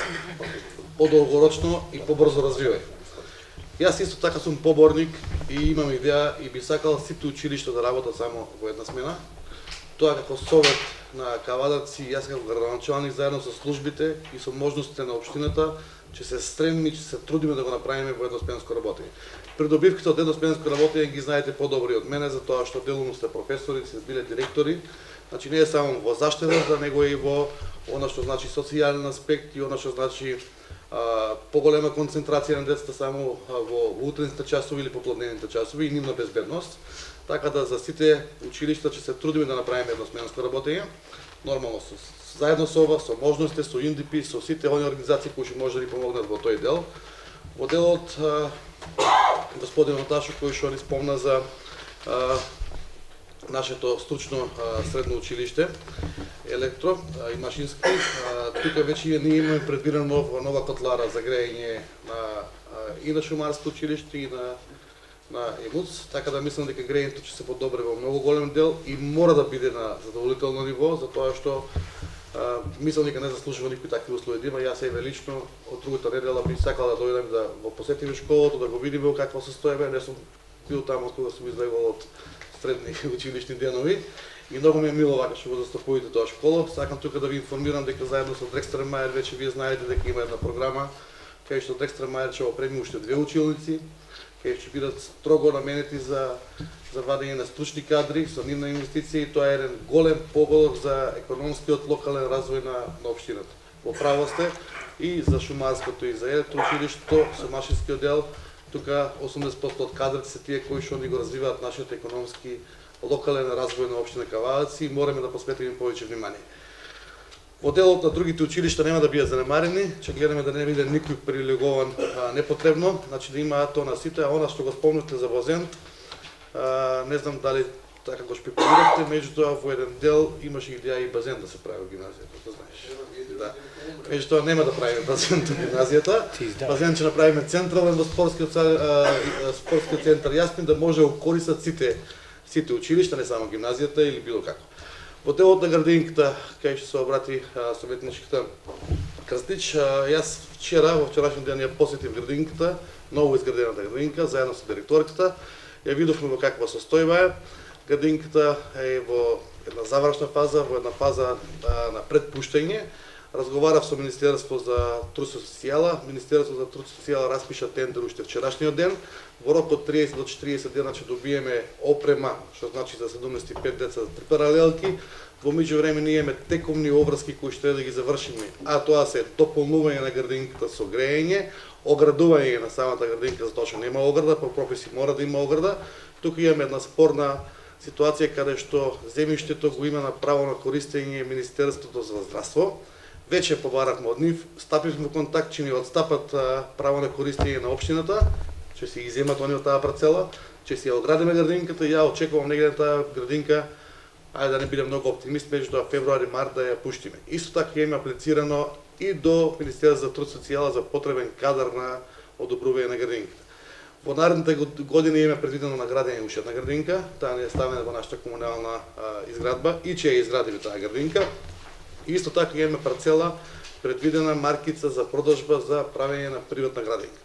подолгорочно и побрзо развивање. Јас исто така сум поборник и имам идеја и би сакал сите училишта да работат само во една смена. Тоа како совет на Кавадаци, јас како градоначалник заедно со службите и со можностите на општината, че се стремиме, че се трудиме да го направиме во едносменско работење. Придобивките од едносменско работење ги знаете подобри од мене, затоа што делумно сте професори, се биле директори. Значи не е само во заштеда, него и во она што значи социјален аспект и она што значи поголема концентрација на децата само во утринските часови или попладневните часови и нивна безбедност. Така да за сите училишта ќе се трудиме да направиме едносменско работење. Нормално заедно со ова, со можностите, со ЮНДП, со сите они организации кои ќе може да ни помогнат во тој дел. Во делот господин Наташо кој што ни спомна за нашето стручно средно училиште електро и машински. Тука веќе ние имаме предвидено нова котлара за грејење и на Шумарско училиште и на ЕМУЦ, така да мислам дека грејењето ќе се подобри во многу голем дел и мора да биде на задоволително ниво, затоа што мислам дека не заслужува никој такви услови да има. Јас еве лично од другата недела би сакал да дојдем да го посетиме школото, да го видиме какво состојбе. Не сум бил таму од кога сум излегол од средни училишни денови и многу ми е мило вака што го застапувате тоа школа. Сакам тука да ви информирам дека заедно со Дрекстер Мајер веќе вие знаете дека има една програма кај што Дрекстер Мајер ќе опреми уште 2 училници, кај ќе бидат строго наменети за вадење на стручни кадри со нивна инвестиција и тоа е еден голем погодок за економскиот локален развој на општината. Во право сте и за Шумарското и за електроучилиштето со машинскиот дел. Тука 80% од кадрите се тие кои што ни го развиваат нашиот економски локален развој на општина Кавадаци и мораме да посветиме повеќе внимание. Во делот на другите училишта нема да бидат занемарени, ќе гледаме да не биде никој прилегован непотребно, значи да има тоа на сите, а она што го спомнавте за базен, не знам дали така го шпекулирахте, меѓутоа во еден дел имаше идеја и базен да се прави во гимназијата, да знаеш. Да. Меѓутоа нема да правиме базен во гимназијата. Базен ќе направиме централен во спортскиот центар Јаспин да може да користат сите училишта, не само гимназијата или било како. Во делот на градинката, кај што се обрати советничката Крстич, јас вчера, во вчерашниот ден ја посетив градинката, ново изградената градинка, заедно со директорката. Ја видовме во каква состојба е. Градинката е во една завршна фаза, во една фаза на предпуштање. Разговарав со Министерство за труд и социјала. Министерство за труд и социјала распиша тендер уште вчерашниот ден. Во рок од 30 до 40 дена ќе добиеме опрема, што значи за 75 деца за 3 паралелки. Во меѓувреме ние имаме тековни обврски кои што да ги завршиме, а тоа се дополнување на градинката со грејење, оградување на самата градинка, затоа што нема ограда, по прописи мора да има ограда. Тука имаме една спорна ситуација каде што земјиштето го има на право на користење Министерството за здравство. Веќе побарахме од нив, стапивме во контакт, че ни отстапат право на користење на општината, че си ги земат они од таа парцела, че си ја оградиме градинката и ја очекувам негде таа градинка, ајде да не бидем многу оптимист, меѓутоа февруари-март да ја пуштиме. Исто така ќе има аплицирано и до Министерството за труд и социјала за потребен кадар на одобрување на градинката. Во наредните години имаме предвидено на градење уште една градинка, таа не е ставена во нашата комунална изградба и че ја изградиме таа градинка. Исто така имаме парцела предвидена маркица за продажба за правење на приватна градинка.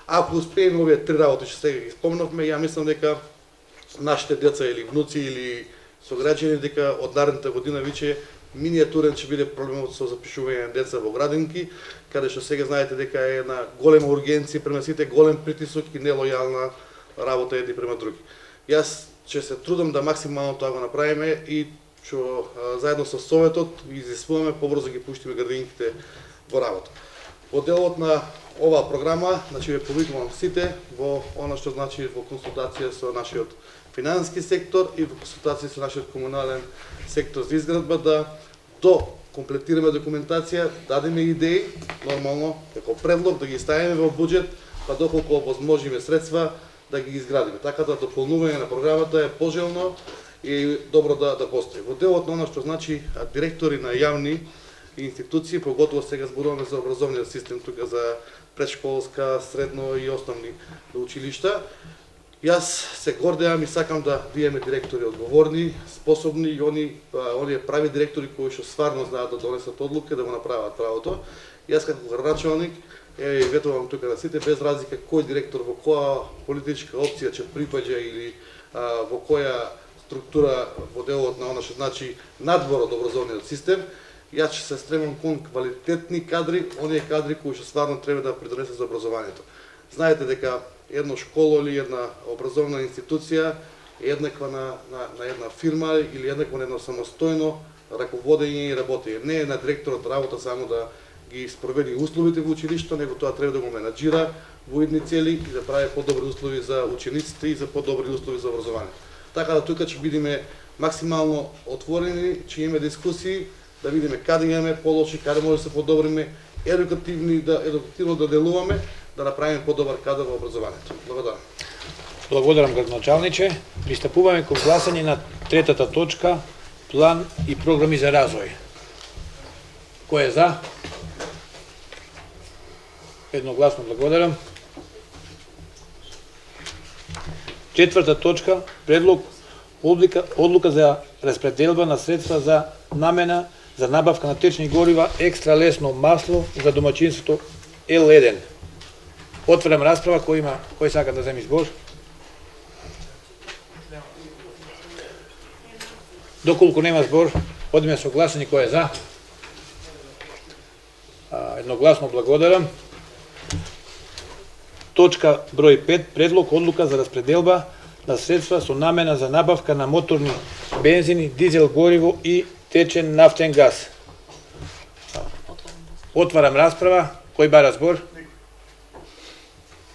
Ако успееме овие 3 работи што сега ги спомнавме, ја мислам дека нашите деца или внуци или сограѓани дека од наредната година веќе миниатурен ќе биде проблемот со запишување на деца во градинки, каде што сега знаете дека е една голема ургенција према сите, голем притисок и нелојална работа едни према други. Јас ќе се трудам да максимално тоа го направиме и што заедно со советот изискуваме побрзо ги пуштиме градинките во работа. Во делот на оваа програма, значи ве повикувам сите во она што значи во консултација со нашиот финансиски сектор и во консултација со нашиот комунален сектор за изградба да комплетираме документација, дадеме идеи, нормално, како предлог да ги ставиме во буџет, па доколку возможиме средства да ги изградиме. Така да дополнување на програмата е пожелно и добро да постои. Во делот на она што значи директори на јавни институции, поготово сега зборуваме за образовниот систем тука за предшколска, средно и основни училишта. Јас се гордеам и сакам да имаме директори одговорни, способни и оние прави директори кои што стварно знаат да донесат одлуки, да го направат правото. Јас како градоначалник ветувам тука на сите, без разлика кој директор во која политичка опција ќе припаѓа или во која структура во делот на она што значи надвор од образовниот систем, јас ќе се стремам кон квалитетни кадри, оние кадри кои што стварно треба да придонесат за образованието. Знаете дека едно школо или една образовна институција е еднаква на една фирма или еднаква на едно самостојно раководење и работење. Не е на директорот работа само да ги спроведи условите во училишто, него тоа треба да го менаџира во идни цели и да прави подобри услови за учениците и за подобри услови за образование. Така да тука ќе бидеме максимално отворени, ќе имаме дискусии, да видиме каде имаме полоши, каде може да се подобриме, едукативно да делуваме, да направиме подобар кадар во образованието. Благодарам. Благодарам, градоначалниче. Пристапуваме кон гласање на третата точка, план и програми за развој. Кој е за? Едногласно благодарам. Четврта точка, предлог одлука за распределба на средства за намена за набавка на течни горива екстра лесно масло за домаќинството L1. Отварам расправа, кој сака да земи збор? Доколку нема збор, одиме со гласање кој е за. Едногласно благодарам. Точка број 5, предлог одлука за распределба на средства со намена за набавка на моторни бензини, дизел гориво и течен нафтен газ. Отварам расправа, кој бара збор?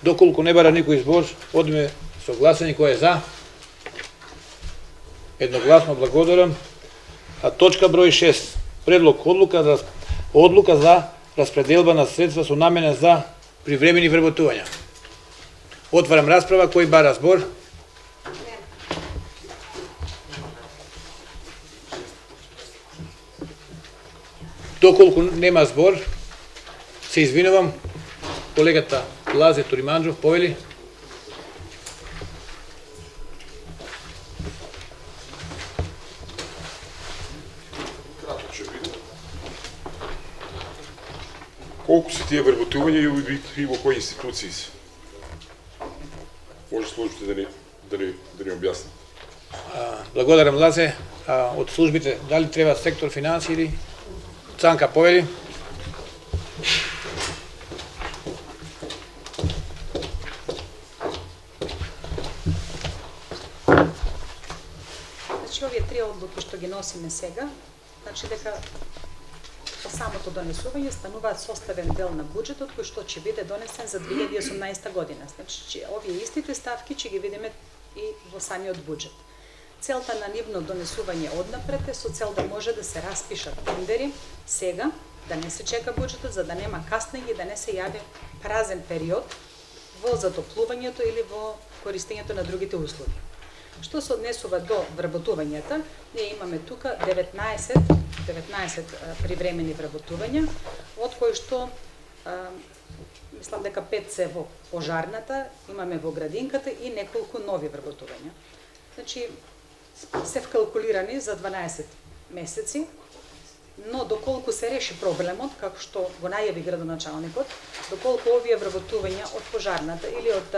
Доколку не бара никој збор, одиме со гласање кој е за. Едногласно благодарам. Точка број 6, предлог одлука за распределба на средства со намена за привремени вработувања. Отварам расправа, кој бара збор? Доколку нема збор, се извинувам, колегата Лазе Ториманџов повели. Колку се тие вработувања и во кои институции се? Може службите да ни објаснат. Благодарам, Лазе. Од службите, дали треба сектор финанси или Цанка повели? Значи, овие три одлуки што ги носиме сега, значи дека по самото донесување стануваат составен дел на буџетот кој што ќе биде донесен за 2018 година. Значи, овие истите ставки ќе ги видиме и во самиот буџет. Целта на нивно донесување однапред е со цел да може да се распишат тендери сега, да не се чека буџетот, за да нема каснење, да не се јави празен период во затоплувањето или во користењето на другите услуги. Што се однесува до вработувањата, ние имаме тука 19 привремени вработувања, од кои што мислам дека 5 се во пожарната, имаме во градинката и неколку нови вработувања. Значи, се вкалкулирани за 12 месеци, но доколку се реши проблемот, како што го најави градоначалникот, доколку овие вработувања од пожарната или од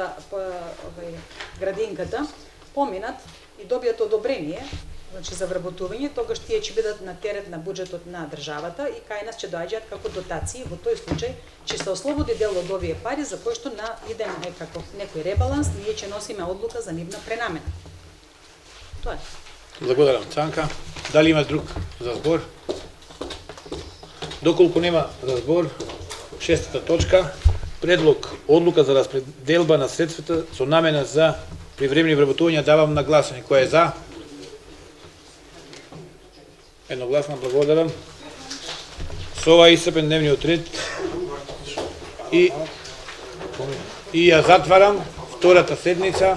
градинката поминат и добијат одобрение, значи за вработување, тогаш тие ќе бидат на терет на буџетот на државата и кај нас ќе доаѓаат како дотации. Во тој случај ќе се ослободи дел од овие пари за кои што на идем некој ребаланс, ние ќе носиме одлука за нивна пренамена. Тоа е. Благодарам, Цанка. Дали има друг за збор? Доколку нема за збор, шестата точка, предлог одлука за распределба на средствата со намена за привремени вработувања давам на гласање. Кој е за? Едногласно благодарам. Со ова исцрпен дневниот ред и ја затварам втората седница